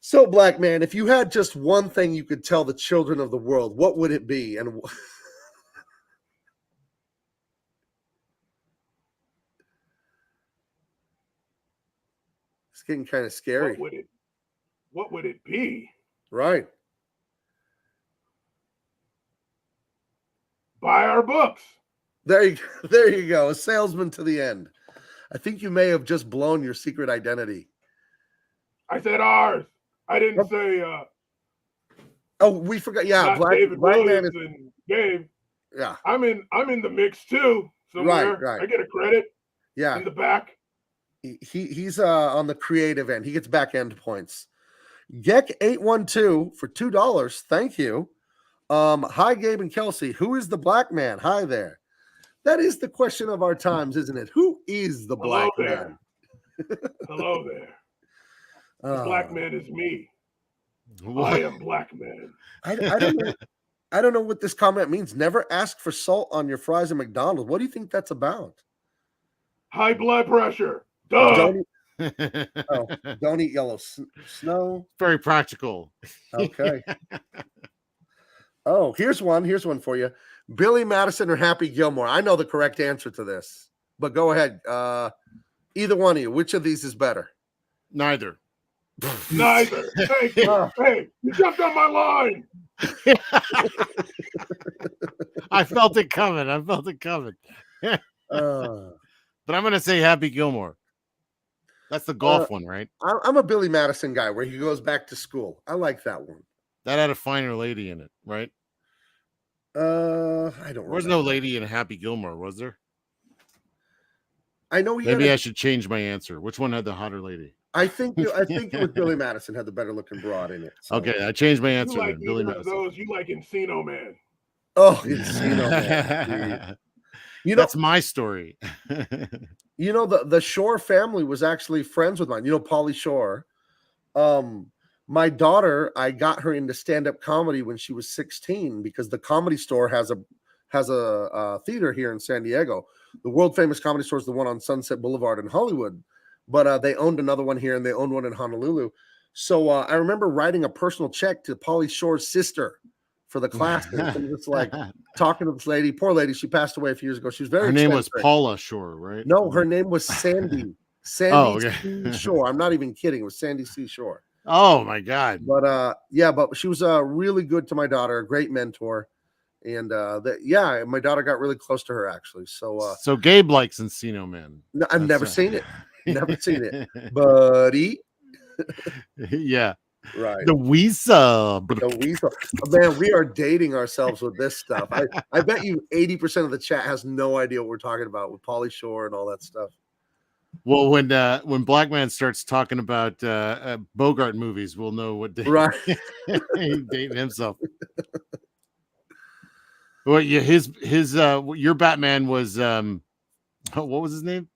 So, Black Man, if you had just one thing you could tell the children of the world, what would it be? And it's getting kind of scary.
What would it be?
Right.
Buy our books.
There you go. A salesman to the end. I think you may have just blown your secret identity.
I said ours. I didn't say.
Oh, we forgot. Yeah, Black Man is.
And Gabe.
Yeah,
I'm in the mix too. Somewhere.
Right.
I get a credit.
Yeah,
in the back.
He's on the creative end. He gets back end points. Geck812 for $2. Thank you. Hi, Gabe and Kelsey. Who is the Black Man? Hi there. That is the question of our times, isn't it? Who is the Black Man?
Hello there. The Black Man is me. What? I am Black Man.
I don't know. I don't know what this comment means. Never ask for salt on your fries at McDonald's. What do you think that's about?
High blood pressure. Duh.
Don't eat yellow snow.
Very practical.
Okay. Oh, here's one for you. Billy Madison or Happy Gilmore? I know the correct answer to this, but go ahead. Either one of you. Which of these is better?
Neither.
Neither. Hey, you jumped on my line.
I felt it coming. But I'm going to say Happy Gilmore. That's the golf one, right?
I'm a Billy Madison guy where he goes back to school. I like that one.
That had a finer lady in it, right?
I don't
There
remember.
was no lady in Happy Gilmore, was there?
I know he
Maybe I should change my answer. Which one had the hotter lady?
I think it was Billy Madison had the better looking broad in it. So.
Okay, I changed my
You
answer
like
then. Billy
either of
Madison.
those? You like Encino Man?
Oh, Encino Man. You know,
that's my story.
you know, the Shore family was actually friends with mine. You know, Pauly Shore. My daughter, I got her into stand-up comedy when she was 16 because the Comedy Store has a theater here in San Diego. The world famous Comedy Store is the one on Sunset Boulevard in Hollywood, but they owned another one here and they owned one in Honolulu. So I remember writing a personal check to Pauly Shore's sister for the classes and just like talking to this lady. Poor lady, she passed away a few years ago. She was very.
Her name was Paula Shore, right?
No, her name was Sandy. Sandy C. Shore. I'm not even kidding. It was Sandy C. Shore.
Oh my God.
But but she was really good to my daughter, a great mentor. And my daughter got really close to her actually. So
Gabe likes Encino Man.
No, I've never seen it. Never seen it. Buddy.
Yeah.
Right.
The Weasel.
Man, we are dating ourselves with this stuff. I bet you 80% of the chat has no idea what we're talking about with Pauly Shore and all that stuff.
Well, when Black Man starts talking about Bogart movies, we'll know what day
right.
he dating himself. Well, yeah, your Batman was what was his name?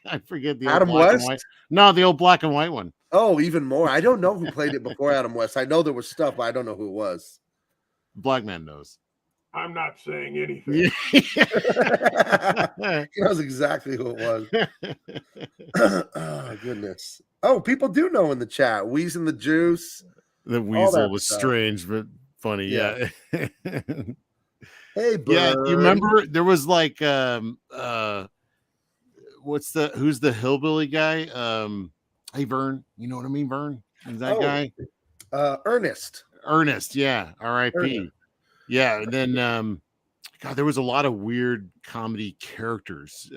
I forget the
Adam West.
No, the old black and white one.
Oh, even more. I don't know who played it before Adam West. I know there was stuff, but I don't know who it was.
Black Man knows.
I'm not saying anything.
He knows exactly who it was. Oh, goodness. Oh, people do know in the chat. Wheeze in the Juice.
The Weasel was strange, but funny. Yeah.
Hey, bird.
Yeah, you remember there was like who's the hillbilly guy? Hey Vern, you know what I mean, Vern? Is that guy?
Ernest,
yeah. R.I.P. Yeah, and then God, there was a lot of weird comedy characters.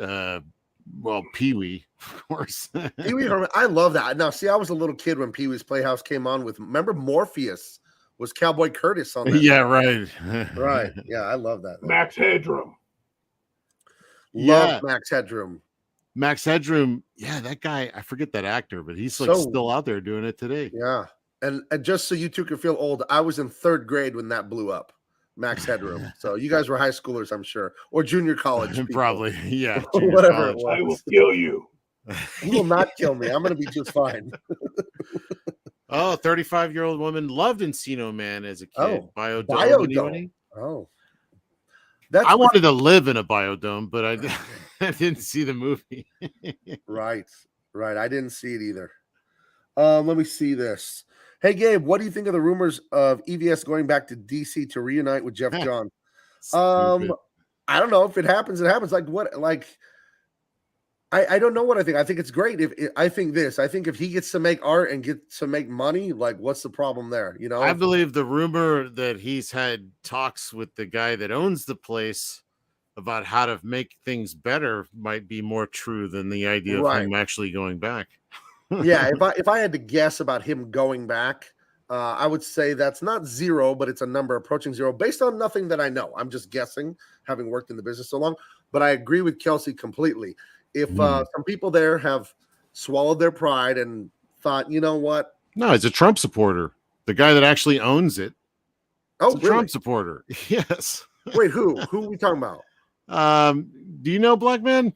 Pee-wee, of course.
Pee-wee Herman. I love that. Now, see, I was a little kid when Pee-wee's Playhouse came on with. Remember Morpheus was Cowboy Curtis on that.
Yeah, right.
Right. Yeah, I love that.
Max Headroom.
Love Max Headroom.
Max Headroom. Yeah, that guy. I forget that actor, but he's like still out there doing it today.
Yeah. And just so you two can feel old, I was in 3rd grade when that blew up. Max Headroom. So you guys were high schoolers, I'm sure, or junior college.
Probably. Yeah.
Whatever it was.
I will kill you.
You will not kill me. I'm going to be just fine.
35-year-old woman loved Encino Man as a kid.
Oh,
Biodome.
Oh.
I wanted to live in a biodome, but I didn't see the movie.
Right. I didn't see it either. Let me see this. Hey, Gabe, what do you think of the rumors of EVS going back to DC to reunite with Jeff John? I don't know if it happens. It happens. Like what? Like I don't know what I think. I think it's great. I think if he gets to make art and gets to make money, like what's the problem there? You know,
I believe the rumor that he's had talks with the guy that owns the place about how to make things better might be more true than the idea of him actually going back.
Yeah, if I had to guess about him going back, I would say that's not 0, but it's a number approaching 0 based on nothing that I know. I'm just guessing, having worked in the business so long. But I agree with Kelsey completely. If some people there have swallowed their pride and thought, you know what?
No, he's a Trump supporter. The guy that actually owns it.
Oh,
really? Trump supporter. Yes.
Wait, who? Who are we talking about?
Do you know Black Man?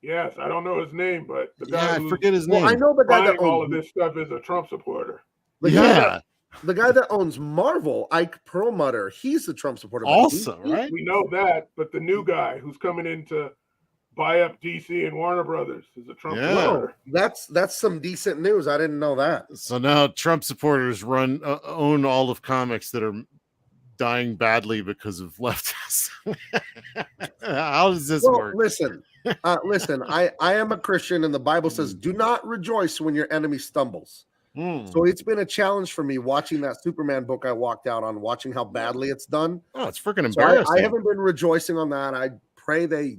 Yes, I don't know his name, but the guy
I forget his name.
I know the guy that owns
all of this stuff is a Trump supporter.
The guy that owns Marvel, Ike Perlmutter, he's a Trump supporter.
Also, right?
We know that, but the new guy who's coming in to buy up DC and Warner Brothers is a Trump supporter.
That's some decent news. I didn't know that.
So now Trump supporters own all of comics that are dying badly because of leftists. How does this work?
Listen, I am a Christian, and the Bible says, "Do not rejoice when your enemy stumbles." So it's been a challenge for me watching that Superman book I walked out on, watching how badly it's done.
Oh, it's freaking embarrassing.
I haven't been rejoicing on that. I pray they,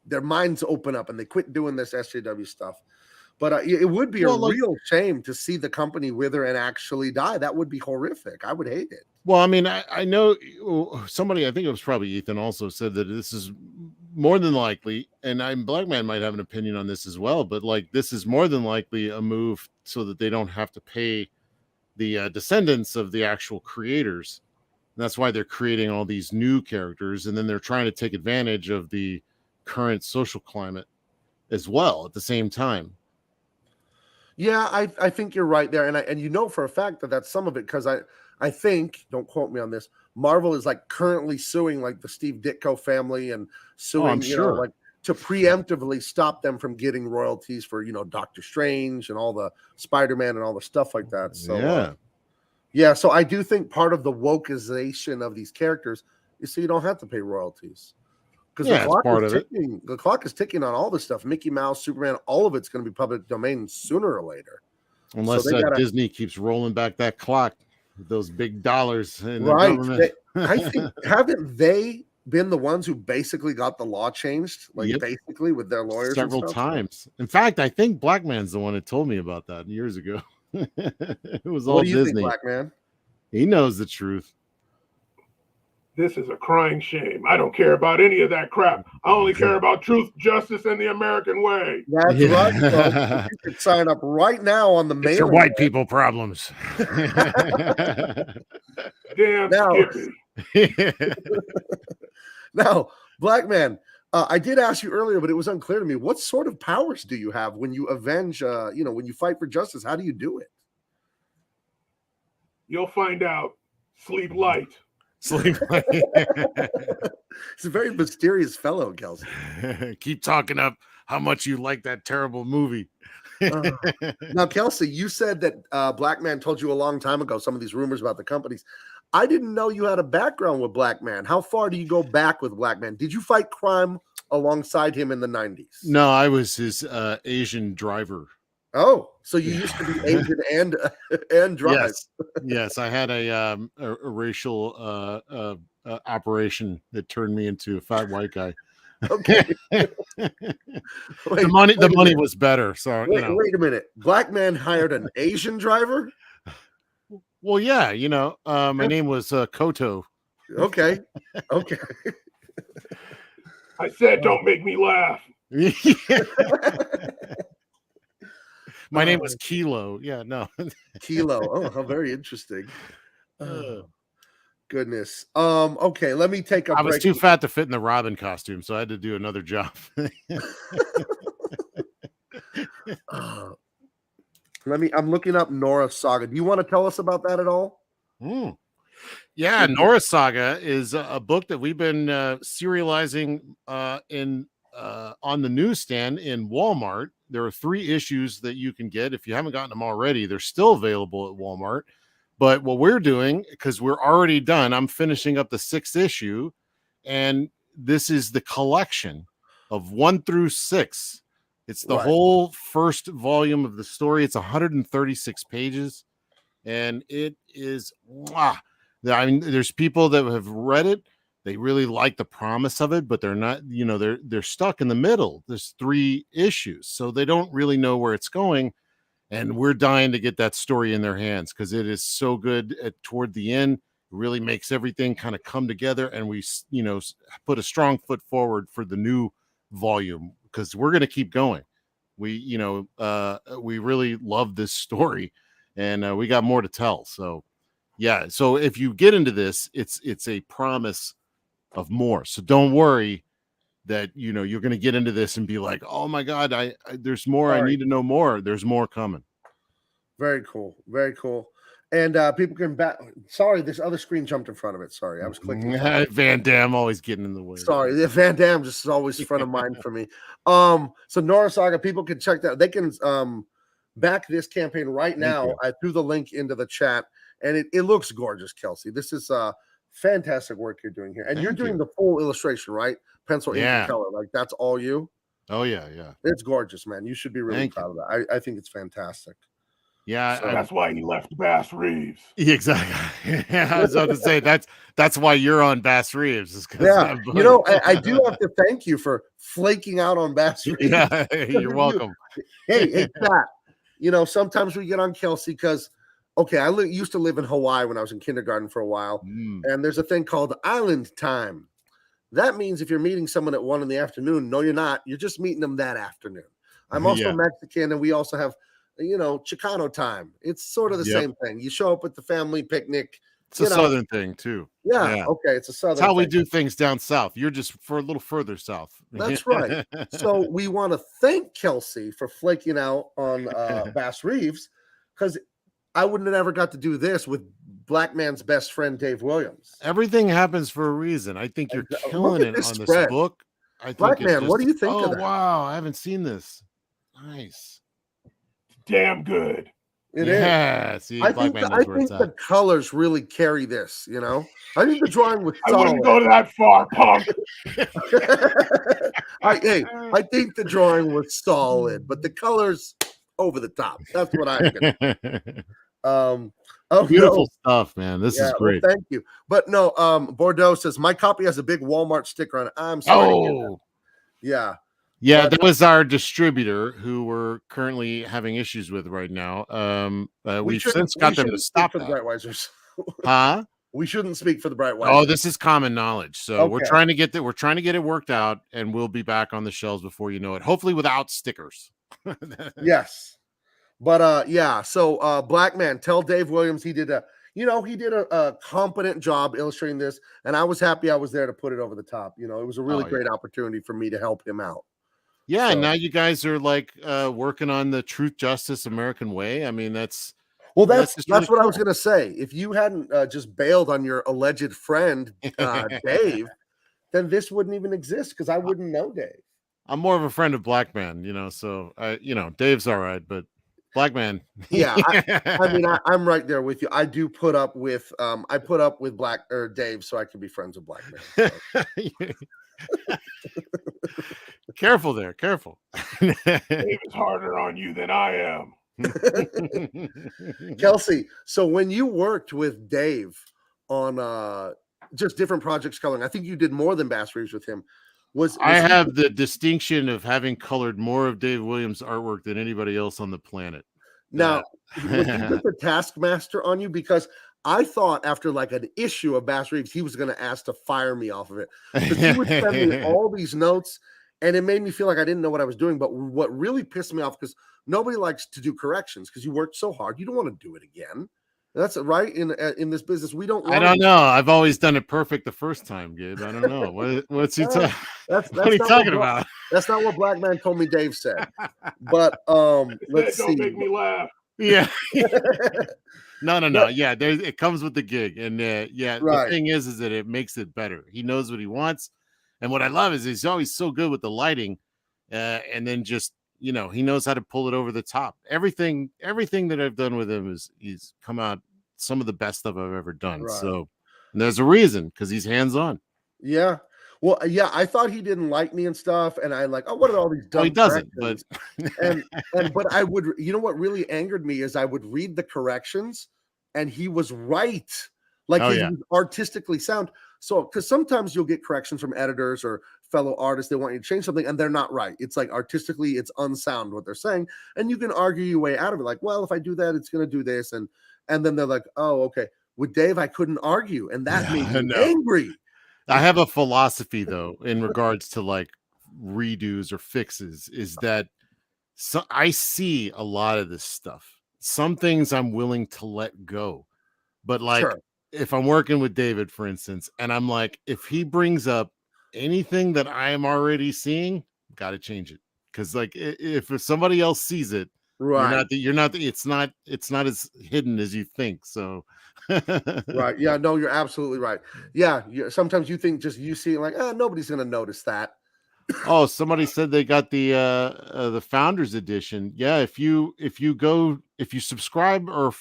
their minds open up and they quit doing this SJW stuff. But it would be
Well,
a
like,
real shame to see the company wither and actually die. That would be horrific. I would hate it.
well, I mean, I know somebody, I think it was probably Ethan, also said that this is more than likely, and Black Man might have an opinion on this as well, but like this is more than likely a move so that they don't have to pay the descendants of the actual creators. And that's why they're creating all these new characters, and then they're trying to take advantage of the current social climate as well at the same time.
Yeah, I think you're right there, and you know for a fact that that's some of it, because I think, don't quote me on this, Marvel is like currently suing like the Steve Ditko family and suing,
I'm sure.
like to preemptively stop them from getting royalties for Doctor Strange and all the Spider-Man and all the stuff like that. So yeah, so I do think part of the wokeization of these characters is so you don't have to pay royalties. Because the clock is ticking on all this stuff. Mickey Mouse, Superman, all of it's going to be public domain sooner or later.
Unless Disney keeps rolling back that clock with those big dollars in the
right.
government.
I think, haven't they been the ones who basically got the law changed? Like basically with their lawyers
several times. In fact, I think Black Man's the one that told me about that years ago. It was all Disney.
Think, Black Man?
He knows the truth.
This is a crying shame. I don't care about any of that crap. I only care about truth, justice, and the American way.
That's right. Folks. You can sign up right now on the mail.
It's your white people problems.
Damn Skippy.
Now, Black Man, I did ask you earlier, but it was unclear to me. What sort of powers do you have when you avenge, when you fight for justice? How do you do it?
You'll find out. Sleep light.
Sleep light.
He's a very mysterious fellow, Kelsey.
Keep talking up how much you like that terrible movie.
Now, Kelsey, you said that Black Man told you a long time ago some of these rumors about the companies. I didn't know you had a background with Black Man. How far do you go back with Black Man? Did you fight crime alongside him in the 90s?
No, I was his Asian driver.
Oh, so you used to be Asian and drive.
Yes, I had a racial operation that turned me into a fat white guy.
Okay.
The money was better. So
wait a minute. Black Man hired an Asian driver?
Well, yeah, my name was Koto.
Okay.
I said, don't make me laugh.
My name was Kilo. Yeah, no.
Kilo. Oh, how very interesting. Goodness. Okay, let me take a break.
I was too fat to fit in the Robin costume, so I had to do another job.
I'm looking up Nora Saga. Do you want to tell us about that at all?
Yeah, Nora Saga is a book that we've been serializing on the newsstand in Walmart. There are 3 issues that you can get. If you haven't gotten them already, they're still available at Walmart. But what we're doing, because we're already done, I'm finishing up the 6th issue, and this is the collection of 1 through 6. It's the whole first volume of the story. It's 136 pages, and it is I mean, there's people that have read it. They really like the promise of it, but they're not, they're stuck in the middle. There's 3 issues, so they don't really know where it's going. And we're dying to get that story in their hands because it is so good toward the end. It really makes everything kind of come together. And we, put a strong foot forward for the new volume because we're going to keep going. We really love this story and we got more to tell. So, yeah. So if you get into this, it's a promise of more. So don't worry that you're going to get into this and be like, oh my God, there's more. I need to know more. There's more coming.
Very cool. And people can sorry, this other screen jumped in front of it. Sorry, I was clicking.
Van Damme always getting in the way.
Sorry, Van Damme just is always front of mind for me. So Nora Saga, people can check that. They can back this campaign right now. I threw the link into the chat, and it looks gorgeous, Kelsey. This is fantastic work you're doing here, and you're doing the full illustration, right? Pencil, ink, and color. Like that's all you.
Oh yeah.
It's gorgeous, man. You should be really proud of that. I think it's fantastic.
Yeah,
So-
That's why he left Bass Reeves.
exactly. I was about to say that's why you're on Bass Reeves. Is 'cause
Yeah,
that
you know, I do have to thank you for flaking out on Bass Reeves.
Yeah, you're welcome.
Hey, Pat. You know, sometimes we get on Kelsey because, okay, I used to live in Hawaii when I was in kindergarten for a while, and there's a thing called island time. That means if you're meeting someone at 1 in the afternoon, no, you're not. You're just meeting them that afternoon. I'm also
Yeah.
Mexican, and we also have, you know, Chicano time. It's sort of the
Yep.
same thing. You show up at the family picnic.
It's a
you know,
southern thing too.
Yeah,
Yeah.
okay, it's a
That's
southern
how we
thing.
do things down south. You're just for a little further south.
That's right. So we want to thank Kelsey for flaking out on Bass Reeves, because I wouldn't have ever got to do this with Black Man's best friend Dave Williams.
Everything happens for a reason. I think you're
Look
killing
at
it
this
on this
spread.
book. I think
Black
it's
Man, what do
just-
you think of that?
Wow, I haven't seen this. Nice.
Damn good.
It is.
Yeah. See,
I
Black
think,
Man
I
knows where
think
it's
the
at.
colors really carry this, you know? I think the drawing was
I
solid.
wouldn't go to that far, punk.
I think the drawing was solid, but the colors over the top. That's what I'm gonna
Beautiful stuff, man. This is
well,
great.
thank you. But no, Bordeaux says my copy has a big Walmart sticker on it. I'm sorry. to hear that.
Oh,
Yeah.
yeah,
But-
that was our distributor who we're currently having issues with right now. We've since got them to stop
for the
that.
Brightwisers.
Huh?
We shouldn't speak for the Brightwisers.
Oh, this is common knowledge. So we're
Okay.
trying to get that. We're trying to get it worked out, and we'll be back on the shelves before you know it. Hopefully, without stickers.
Yes. But yeah, so Black Man, tell Dave Williams he did a competent job illustrating this, and I was happy I was there to put it over the top. You know, it was a really
Oh,
great opportunity for me to help him out.
Yeah,
So-
and now you guys are like working on the Truth, Justice, American Way. I mean, that's
That's
really
what I was
cool.
gonna say. If you hadn't just bailed on your alleged friend Dave, then this wouldn't even exist because I wouldn't know Dave.
I'm more of a friend of Black Man, so Dave's all right, but Black Man.
Yeah, I mean, I'm right there with you. I do put up with Black or Dave so I can be friends with Black Man. So.
Careful there, careful.
Dave is harder on you than I am.
Kelsey, so when you worked with Dave on just different projects coloring, I think you did more than Bass Reeves with him.
I have the distinction of having colored more of Dave Williams' artwork than anybody else on the planet.
Now, was he just a taskmaster on you? Because I thought after like an issue of Bass Reeves, he was going to ask to fire me off of it. Because he would send me all these notes, and it made me feel like I didn't know what I was doing. But what really pissed me off, because nobody likes to do corrections because you worked so hard, you don't want to do it again. That's right. In this business, we don't.
I don't know. I've always done it perfect the first time, Gabe. I don't know. What's he talking?
That's
What are you
not
talking
what
about?
That's not what Black Man told me Dave said. But let's
Don't
see.
make me laugh.
Yeah. No. Yeah, it comes with the gig, and yeah,
Right.
the thing is that it makes it better. He knows what he wants, and what I love is he's always so good with the lighting, and then just he knows how to pull it over the top. Everything that I've done with him he's come out some of the best stuff I've ever done.
Right.
So and there's a reason, because he's hands on.
Yeah. Well, yeah, I thought he didn't like me and stuff, and I like, what are all these dumb
Well, he doesn't, but
corrections? But I would, what really angered me is I would read the corrections, and he was right. Like
Oh,
he
yeah.
was artistically sound. So, because sometimes you'll get corrections from editors or fellow artists, they want you to change something, and they're not right. It's like artistically, it's unsound what they're saying, and you can argue your way out of it. Like, well, if I do that, it's going to do this, and then they're like, oh, okay. With Dave, I couldn't argue, and that made me
No.
angry.
I have a philosophy though in regards to like redos or fixes, is that I see a lot of this stuff. Some things I'm willing to let go, but like
Sure.
if I'm working with David, for instance, and I'm like, if he brings up anything that I am already seeing, got to change it, because like if somebody else sees it,
Right.
you're not it's not as hidden as you think. So
Right. Yeah. No, you're absolutely right. Yeah. Sometimes you think just you see it like, nobody's going to notice that.
Oh, somebody said they got the Founders Edition. Yeah, if you subscribe or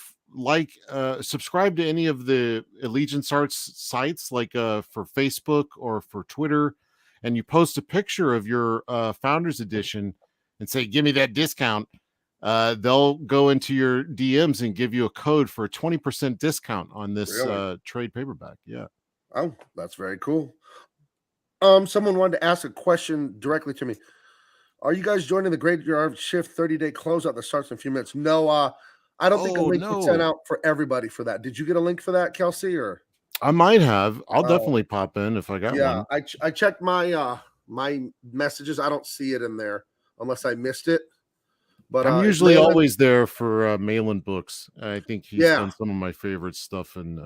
subscribe to any of the Allegiance Arts sites, like for Facebook or for Twitter, and you post a picture of your Founders Edition and say, "Give me that discount." they'll go into your DMs and give you a code for a 20% discount on this trade paperback. Yeah.
Oh, that's very cool. Someone wanted to ask a question directly to me. Are you guys joining the Graveyard Shift 30-day closeout that starts in a few minutes? No, I don't think a link was sent out for everybody for that. Did you get a link for that, Kelsey? Or
I might have. I'll definitely pop in if I got one.
Yeah, I checked my my messages. I don't see it in there unless I missed it. But
I'm usually always there for Malin Books. I think he's done some of my favorite stuff. And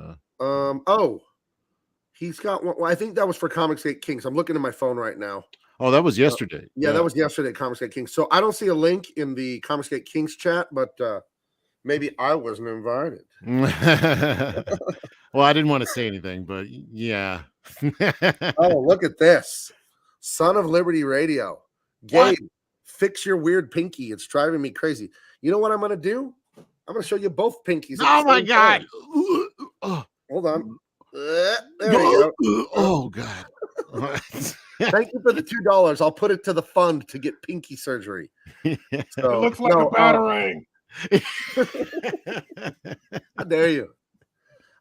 he's got one. Well, I think that was for Comicsgate Kings. I'm looking at my phone right now.
Oh, that was yesterday.
Yeah, that was yesterday at Comicsgate Kings. So I don't see a link in the Comicsgate Kings chat, but maybe I wasn't invited.
Well, I didn't want to say anything, but yeah.
Oh, look at this. Son of Liberty Radio. Gabe, fix your weird pinky. It's driving me crazy. You know what I'm going to do? I'm going to show you both pinkies.
Oh, my God.
Hold on. There you go.
Oh, God.
Thank you for the $2. I'll put it to the fund to get pinky surgery. So,
it looks like a batarang.
How dare you?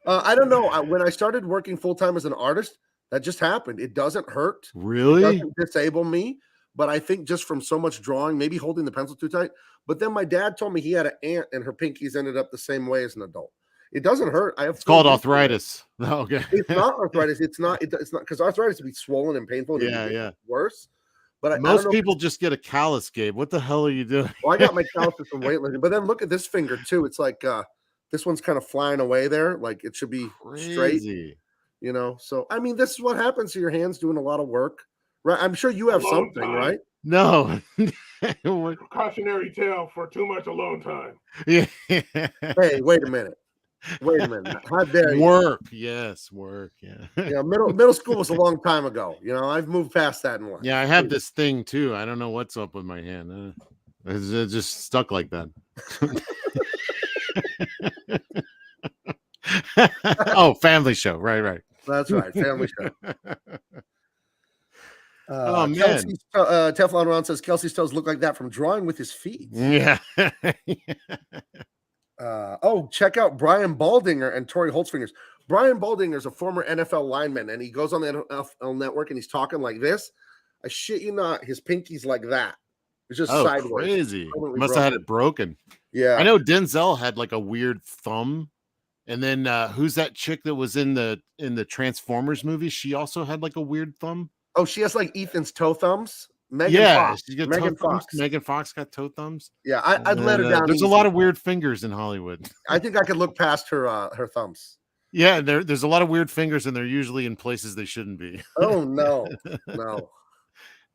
I don't know. When I started working full-time as an artist, that just happened. It doesn't hurt.
Really?
It doesn't disable me. But I think just from so much drawing, maybe holding the pencil too tight. But then my dad told me he had an aunt and her pinkies ended up the same way as an adult. It doesn't hurt.
It's called arthritis. Oh, okay.
It's not arthritis. It's not because arthritis would be swollen and painful.
Yeah.
Worse. But
most people just get a callus, Gabe. What the hell are you doing?
Well, I got my calluses from weightlifting. But then look at this finger too. It's like this one's kind of flying away there. Like it should be straight. You know. So I mean, this is what happens to your hands doing a lot of work. Right. I'm sure you have something, right?
No.
Cautionary tale for too much alone time.
Yeah.
Hey, wait a minute. How dare you?
Work. Yes, work. Yeah.
Yeah, middle school was a long time ago. You know, I've moved past that in life.
Yeah, I have this thing too. I don't know what's up with my hand. It's just stuck like that. Oh, family show. Right.
That's right. Family show.
Oh, man.
Teflon Ron says Kelsey's toes look like that from drawing with his feet.
Yeah.
Check out Brian Baldinger and Torrey Holtzfingers. Brian Baldinger is a former NFL lineman, and he goes on the NFL Network and he's talking like this. I shit you not, his pinky's like that. It's just sideways.
Crazy. Must have had it broken.
Yeah.
I know Denzel had like a weird thumb. And then who's that chick that was in the Transformers movie? She also had like a weird thumb.
Oh, she has like Ethan's toe thumbs. Megan Fox.
Megan Fox got toe thumbs.
Yeah, I'd let her down.
There's a lot of weird fingers in Hollywood.
I think I could look past her thumbs.
Yeah, there's a lot of weird fingers, and they're usually in places they shouldn't be.
Oh no.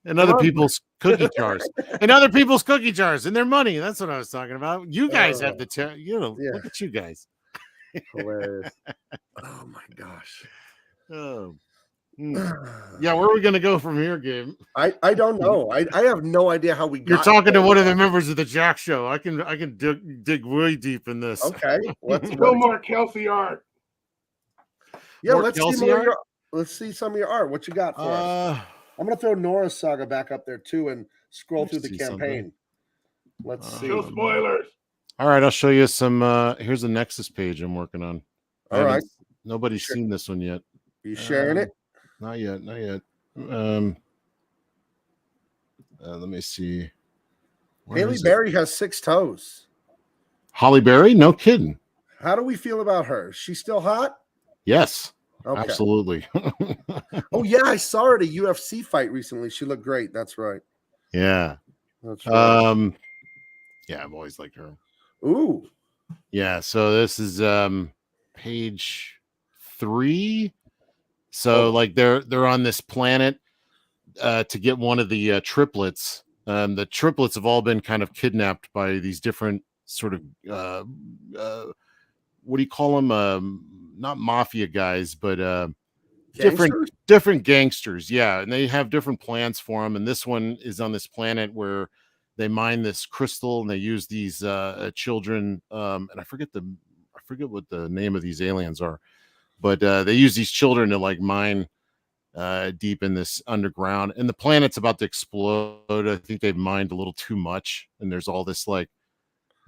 And other people's cookie jars. And other people's cookie jars and their money. That's what I was talking about. You guys have the look at you guys.
Hilarious. Oh my gosh.
Oh. Yeah, where are we gonna go from here, Gabe?
I don't know. I have no idea how we got.
You're talking to one of the members of the Jack Show. I can dig really deep in this.
Okay,
let's go more Kelsey art.
Yeah, let's see some of your art. What you got for us? I'm gonna throw Nora's Saga back up there too and scroll through the campaign. Let's see.
No spoilers.
All right, I'll show you some. Here's the Nexus page I'm working on.
All right.
Nobody's seen this one yet.
You sharing it?
Not yet. Let me see.
Haley Berry has 6 toes.
Holly Berry? No kidding.
How do we feel about her? She's still hot?
Yes.
Okay.
Absolutely.
Oh, yeah. I saw her at a UFC fight recently. She looked great. That's right.
Yeah.
That's right.
Yeah, I've always liked her.
Ooh.
Yeah. So this is page 3. So like they're on this planet to get one of the triplets. The triplets have all been kind of kidnapped by these different sort of what do you call them? Not mafia guys, but different gangsters. Yeah, and they have different plans for them. And this one is on this planet where they mine this crystal and they use these children. And I forget what the name of these aliens are. But they use these children to like mine deep in this underground, and the planet's about to explode. I think they've mined a little too much, and there's all this like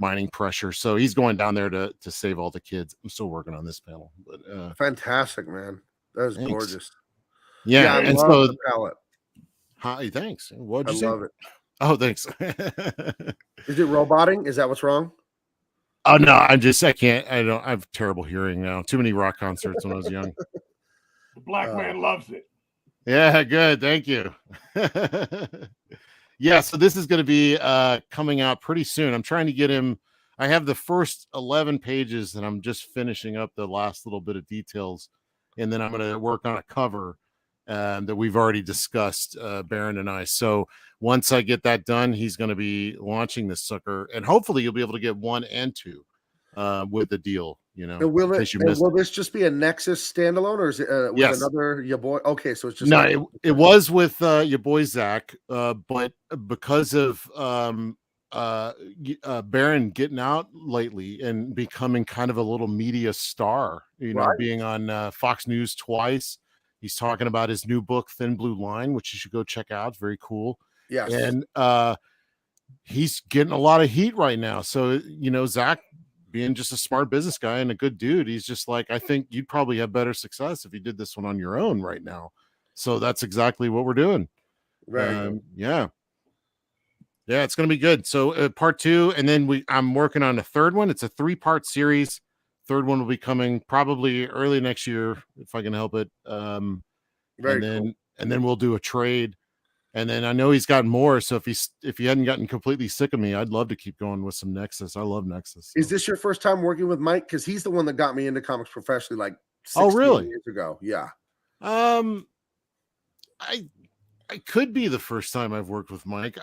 mining pressure. So he's going down there to save all the kids. I'm still working on this panel, but
fantastic, man. That is
thanks.
gorgeous.
Yeah,
I
and
love
so
the palette.
hi, thanks. What'd
I
you say?
love it.
Oh, thanks.
Is it roboting? Is that what's wrong?
Oh no, I have terrible hearing now. Too many rock concerts when I was young.
The black man loves it.
Yeah, good. Thank you. Yeah, so this is going to be coming out pretty soon. I'm trying to get him. I have the first 11 pages and I'm just finishing up the last little bit of details. And then I'm going to work on a cover that we've already discussed, Baron and I. So once I get that done, he's going to be launching this sucker. And hopefully you'll be able to get 1 and 2 with the deal, you know.
And will this just be a Nexus standalone, or is it with another your boy? Okay, so it's just
it was with your boy Zach, but because of Baron getting out lately and becoming kind of a little media star, you know, being on Fox News twice. He's talking about his new book, Thin Blue Line, which you should go check out. It's very cool.
Yes,
and he's getting a lot of heat right now. So you know, Zach, being just a smart business guy and a good dude, he's just like, I think you'd probably have better success if you did this one on your own right now. So that's exactly what we're doing. Yeah, it's gonna be good. So part 2, and then I'm working on a third one. It's a 3-part series. Third one will be coming probably early next year if I can help it. And then we'll do a trade. And then I know he's got more. So if he hadn't gotten completely sick of me, I'd love to keep going with some Nexus. I love Nexus. So.
Is this your first time working with Mike? Because he's the one that got me into comics professionally, like 16 years ago. Yeah.
I could be the first time I've worked with Mike.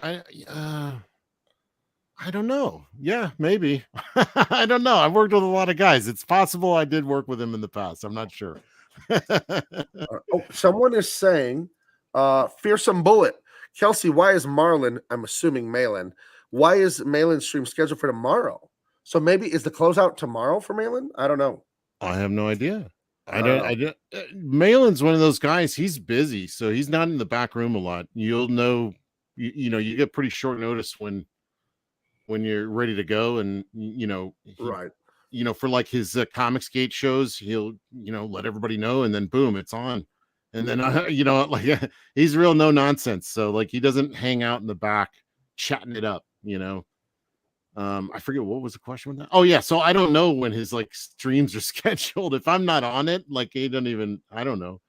I don't know. Yeah, maybe. I don't know. I've worked with a lot of guys. It's possible I did work with him in the past. I'm not sure.
Someone is saying, Fearsome Bullet. Kelsey, why is Marlon, I'm assuming Malin, why is Malin's stream scheduled for tomorrow? So maybe is the closeout tomorrow for Malin? I don't know.
I have no idea. I don't. Malin's one of those guys. He's busy, so he's not in the back room a lot. You'll know, you know, you get pretty short notice when you're ready to go, and you know, you know, for like his Comics Gate shows, he'll, you know, let everybody know, and then boom, it's on. And then you know, like he's real no nonsense. So like he doesn't hang out in the back chatting it up, you know. I forget what was the question with that. Oh yeah, so I don't know when his like streams are scheduled. If I'm not on it, like he doesn't even, I don't know.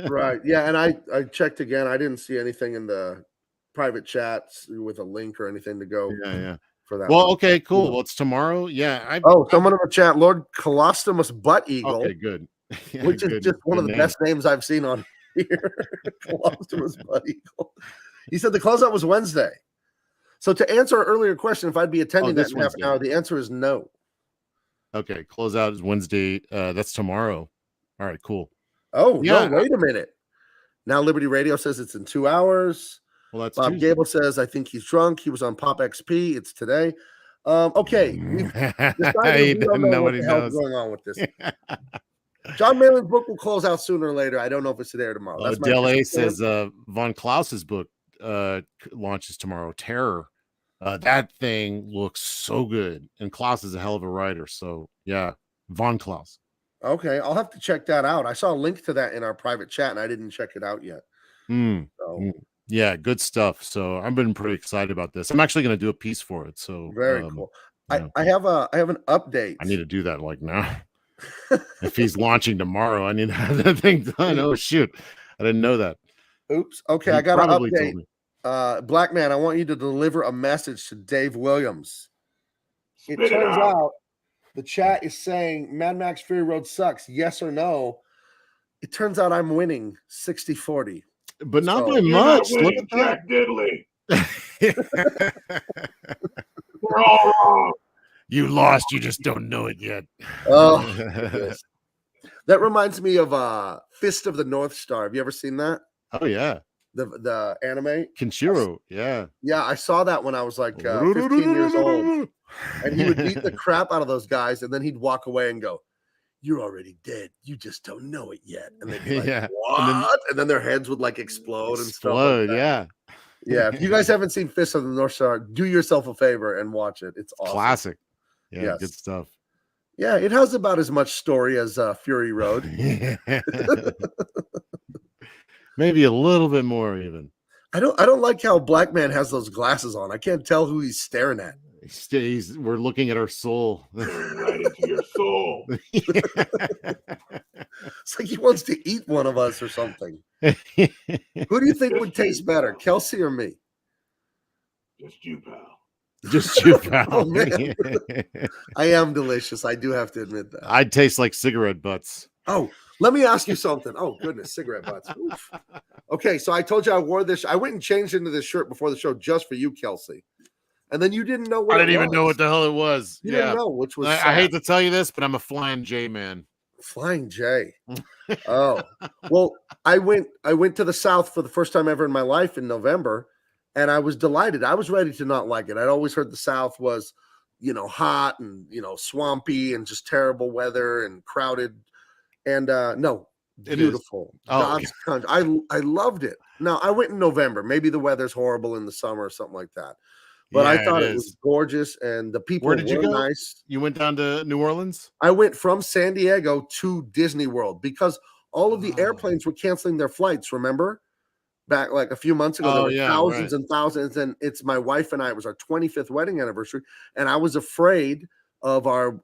Right. Yeah, and I checked again. I didn't see anything in the private chats with a link or anything to go.
Yeah.
For that.
Well, okay, cool. Well, it's tomorrow. Yeah.
Someone in the chat, Lord Colostomus Butt Eagle.
Okay, good. Yeah,
which is just one of the best names I've seen on here. Colostomus Butt Eagle. He said the closeout was Wednesday. So to answer our earlier question, if I'd be attending that in half an hour, the answer is no.
Okay, closeout is Wednesday. That's tomorrow. All right, cool.
Oh, yeah. No, wait a minute. Now Liberty Radio says it's in 2 hours.
Well, that's
Bob Gable says, I think he's drunk. He was on Pop XP. It's today. Okay. We've decided we don't know what the hell's going on with this. John Malin's book will close out sooner or later. I don't know if it's today or tomorrow.
That's Dele says Von Klaus's book launches tomorrow. Terror. That thing looks so good. And Klaus is a hell of a writer. So, yeah, Von Klaus.
Okay. I'll have to check that out. I saw a link to that in our private chat, and I didn't check it out yet.
Yeah, good stuff. So I've been pretty excited about this. I'm actually going to do a piece for it. So
very cool. I have an update.
I need to do that like now. If he's launching tomorrow, I need to have that thing done. Oh shoot, I didn't know that.
Oops. Okay, I got an update. Black man, I want you to deliver a message to Dave Williams. It turns out the chat is saying Mad Max Fury Road sucks. Yes or no? It turns out I'm winning 60-40.
But not by much. Look at
Jack Diddley. We're all wrong.
You lost. You just don't know it yet.
Oh, that reminds me of Fist of the North Star. Have you ever seen that?
Oh yeah,
the anime
Kenshiro. Yeah,
I saw that when I was like 15 years old, and he would beat the crap out of those guys, and then he'd walk away and go, "You're already dead. You just don't know it yet." And they'd be like, "What?" And then their heads would like explode and stuff. Like that.
Yeah.
Yeah, if you guys haven't seen Fist of the North Star, do yourself a favor and watch it. It's awesome.
Classic. Yeah,
Yes.
good stuff.
Yeah, it has about as much story as Fury Road.
Maybe a little bit more even.
I don't like how Black Man has those glasses on. I can't tell who he's staring at.
We're looking at our soul.
Staring right into your soul.
It's like he wants to eat one of us or something. Who do you think would taste better, Kelsey or me?
Just you, pal.
Just you, pal.
Oh, man. I am delicious. I do have to admit that.
I'd taste like cigarette butts.
Oh, let me ask you something. Oh, goodness, cigarette butts. Oof. Okay, so I told you I wore this. I went and changed into this shirt before the show just for you, Kelsey. And then you didn't know what
I didn't even know what the hell it was.
You didn't know, which was
I hate to tell you this, but I'm a Flying J man.
Flying J. Oh, well, I went to the South for the first time ever in my life in November, and I was delighted. I was ready to not like it. I'd always heard the South was, hot and, swampy and just terrible weather and crowded. And no, beautiful. God's country. I loved it. Now, I went in November. Maybe the weather's horrible in the summer or something like that. But I thought it was gorgeous, and the people were nice.
You went down to New Orleans?
I went from San Diego to Disney World because all of the airplanes were canceling their flights, remember? Back like a few months ago, there were thousands and thousands, and it's my wife and I. It was our 25th wedding anniversary, and I was afraid of our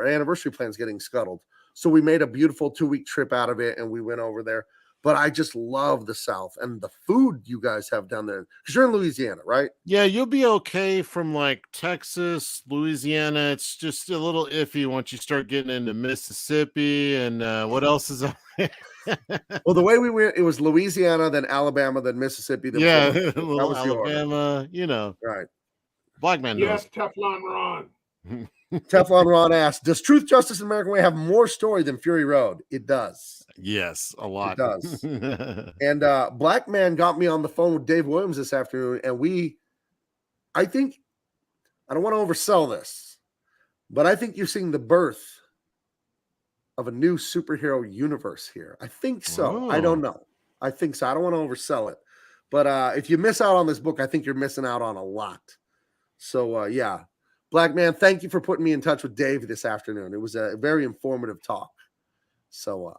anniversary plans getting scuttled. So we made a beautiful 2-week trip out of it, and we went over there. But I just love the South and the food you guys have down there. Because you're in Louisiana, right?
Yeah, you'll be okay from like Texas, Louisiana. It's just a little iffy once you start getting into Mississippi and what else is up there?
Well, the way we went, it was Louisiana, then Alabama, then Mississippi. Then
that was Alabama,
Right.
Black Man knows.
Yes, Teflon Ron.
Teflon Ron asked, does Truth, Justice, and American Way have more story than Fury Road? It does.
Yes, a lot.
It does. And Black Man got me on the phone with Dave Williams this afternoon, and I think, I don't want to oversell this, but I think you're seeing the birth of a new superhero universe here. I think so. I don't know. I think so. I don't want to oversell it. But if you miss out on this book, I think you're missing out on a lot. So, yeah. Black Man, thank you for putting me in touch with Dave this afternoon. It was a very informative talk. So,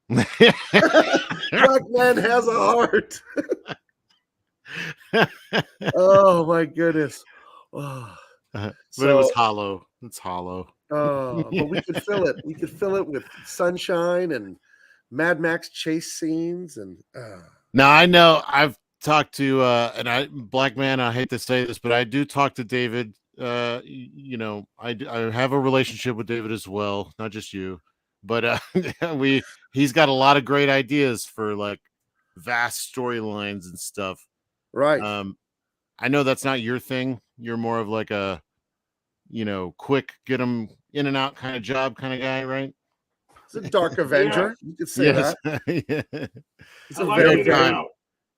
Black Man has a heart. Oh, my goodness. Oh.
But it was hollow. It's hollow.
Oh, but we could fill it. We could fill it with sunshine and Mad Max chase scenes. And
now I know I've talked to Black Man. I hate to say this, but I do talk to David. I have a relationship with David as well, not just you. But he's got a lot of great ideas for like vast storylines and stuff.
Right.
I know that's not your thing. You're more of like a, quick get them in and out kind of job kind of guy, right?
It's a dark Avenger. You could say that.
Yeah.
It's a very time.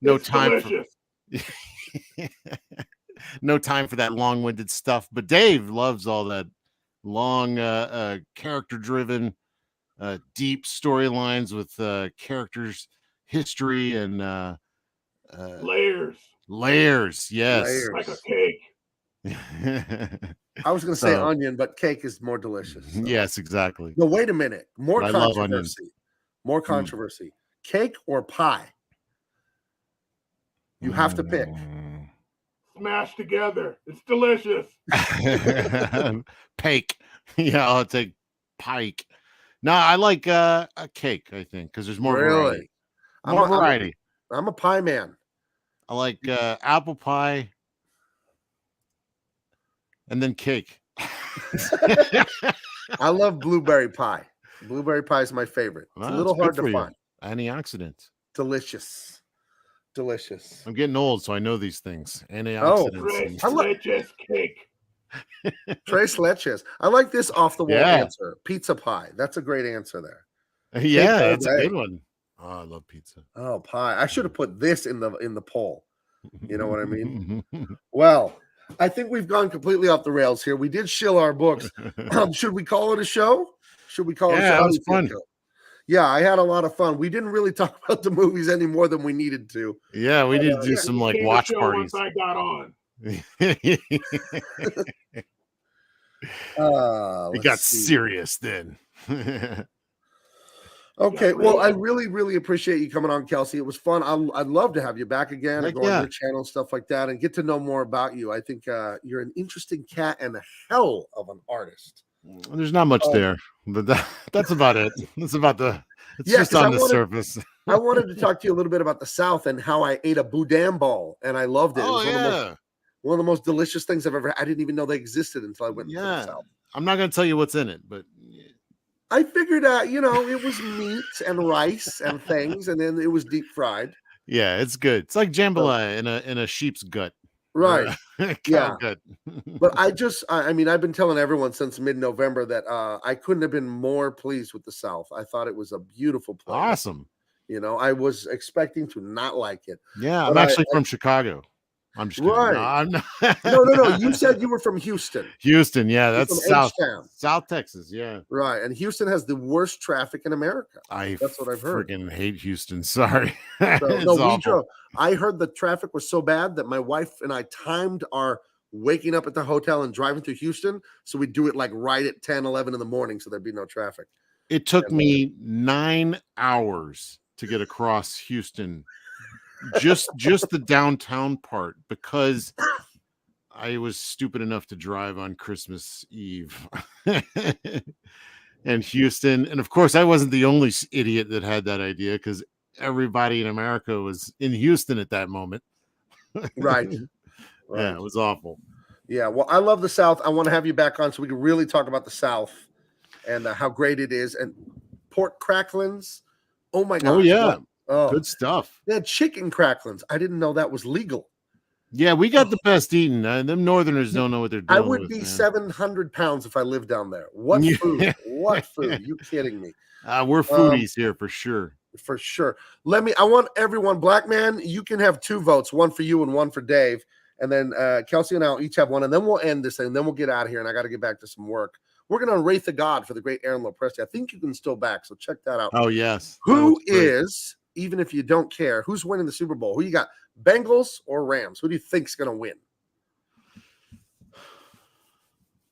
No time. No time for that long-winded stuff. But Dave loves all that long, character-driven, deep storylines with characters, history, and
layers.
Layers, yes.
Layers.
Like a cake.
I was going to say onion, but cake is more delicious. So.
Yes, exactly.
No, wait a minute. More controversy. More
Mm.
controversy. Cake or pie? You have to pick.
Smashed together. It's delicious.
Pike. Yeah, I'll take pike. No, I like a cake, I think, because there's more variety. More variety.
I'm a pie man.
I like apple pie and then cake.
I love blueberry pie. Blueberry pie is my favorite. It's a little hard to find.
Antioxidants.
Delicious.
I'm getting old, so I know these things. Antioxidants.
Tres cake.
Tres leches. I like this off the wall answer. Pizza pie. That's a great answer there.
Yeah, that's a good one. Oh, I love pizza.
Oh, pie. I should have put this in the poll. You know what I mean? Well, I think we've gone completely off the rails here. We did shill our books. Should we call it a show? Should we call it a show?
That was fun.
Yeah, I had a lot of fun. We didn't really talk about the movies any more than we needed to.
Yeah, we need to do
Yeah,
some
it
like
became a
watch
show
parties.
Once I got on.
It
Let's
got
see.
serious then.
Okay,
Yeah,
well, I
really.
really appreciate you coming on, Kelsey. It was fun. I'd love to have you back again and
Heck
go on
yeah.
your channel and stuff like that and get to know more about you. I think you're an interesting cat and a hell of an artist.
There's not much there, but that's about it. That's about it's
Yeah,
just
'cause
on the surface.
I wanted to talk to you a little bit about the South and how I ate a boudin ball and I loved it. It
Oh
was
yeah.
one of the most delicious things I've ever had. I didn't even know they existed until I went to the
Yeah.
South.
I'm not gonna tell you what's in it, but
I figured out, it was meat and rice and things, and then it was deep fried.
yeah, it's good. It's like jambalaya in a sheep's gut.
Right.
Cow
Yeah.
gut.
But I mean, I've been telling everyone since mid-November that I couldn't have been more pleased with the South. I thought it was a beautiful place.
Awesome.
I was expecting to not like it.
Yeah,
But
I'm actually from Chicago. I'm just kidding. No,
Right.
I'm not.
No. You said you were from Houston.
Houston, yeah,
You're
that's
from H-Town.
South Texas, yeah.
Right. And Houston has the worst traffic in America. That's what I've heard.
Freaking hate Houston. Sorry.
So,
It's
no, we
awful.
drove. I heard the traffic was so bad that my wife and I timed our waking up at the hotel and driving through Houston. So we do it like right at 10, 11 in the morning. So there'd be no traffic.
It took me 9 hours to get across Houston, just the downtown part, because I was stupid enough to drive on Christmas Eve. And Houston, and of course I wasn't the only idiot that had that idea, because everybody in America was in Houston at that moment.
Right.
Yeah, it was awful.
Yeah, well, I love the South. I want to have you back on so we can really talk about the South and how great it is. And pork cracklins. Oh my God.
Oh yeah.
Oh,
good stuff.
They had chicken cracklins. I didn't know that was legal.
Yeah, we got the best eating. Them Northerners don't know what they're doing.
I would be 700 pounds if I lived down there. What food? What food? You kidding me?
We're foodies here for sure.
For sure. I want everyone, Black Man, you can have 2 votes, one for you and one for Dave. And then Kelsey and I'll each have one. And then we'll end this thing. And then we'll get out of here. And I got to get back to some work. Working on Wraith of God for the great Aaron Lopresti. I think you can still back. So check that out.
Oh, yes.
Who is, even if you don't care, who's winning the Super Bowl? Who you got? Bengals or Rams? Who do you think's going to win?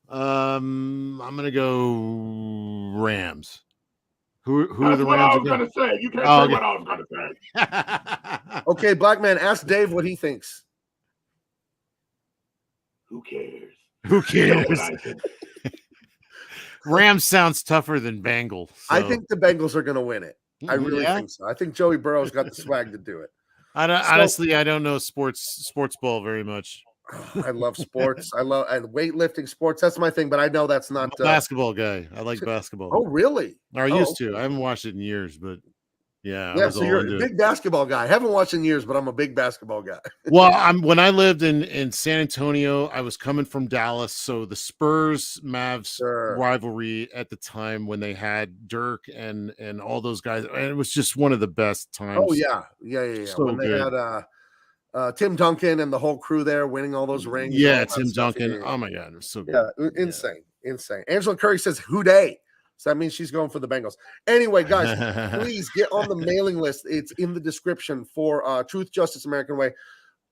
I'm going to go Rams. Who are the
That's what
Rams?
I was going to say. You can't say what I was going to say.
Okay, Black Man, ask Dave what he thinks.
Who cares?
Who cares? Rams sounds tougher than Bengals. So.
I think the Bengals are going to win it. I really think so. I think Joey Burrow's got the swag to do it.
Honestly, I don't know sports ball very much.
I love sports. I love and weightlifting sports. That's my thing, but I know that's not
I'm a basketball guy. I like basketball.
Oh, really?
Or I used to. I haven't watched it in years, but yeah.
So you're a big basketball guy. I haven't watched in years, but I'm a big basketball guy.
Well, when I lived in San Antonio, I was coming from Dallas, so the Spurs-Mavs rivalry at the time when they had Dirk and all those guys, and it was just one of the best times.
Oh yeah. So when they had Tim Duncan and the whole crew there winning all those rings.
Yeah, Tim Duncan. Yeah. Oh my God, it was so good.
Yeah, insane. Angela Curry says, "Who dey?" So that means she's going for the Bengals. Anyway, guys, please get on the mailing list. It's in the description for Truth, Justice, American Way.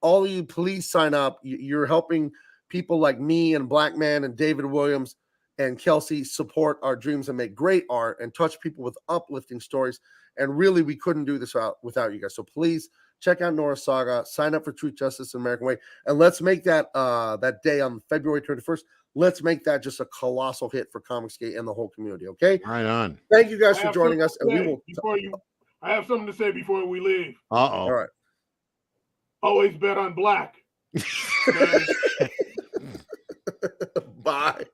All of you, please sign up. You're helping people like me and Black Man and David Williams and Kelsey support our dreams and make great art and touch people with uplifting stories. And really, we couldn't do this without you guys. So please check out Nora Saga, sign up for Truth, Justice, American Way, and let's make that that day on February 21st. Let's make that just a colossal hit for Comicsgate and the whole community. Okay.
Right on.
Thank you guys for joining us, and we will.
I have something to say before we leave.
All
right.
Always bet on black.
Bye.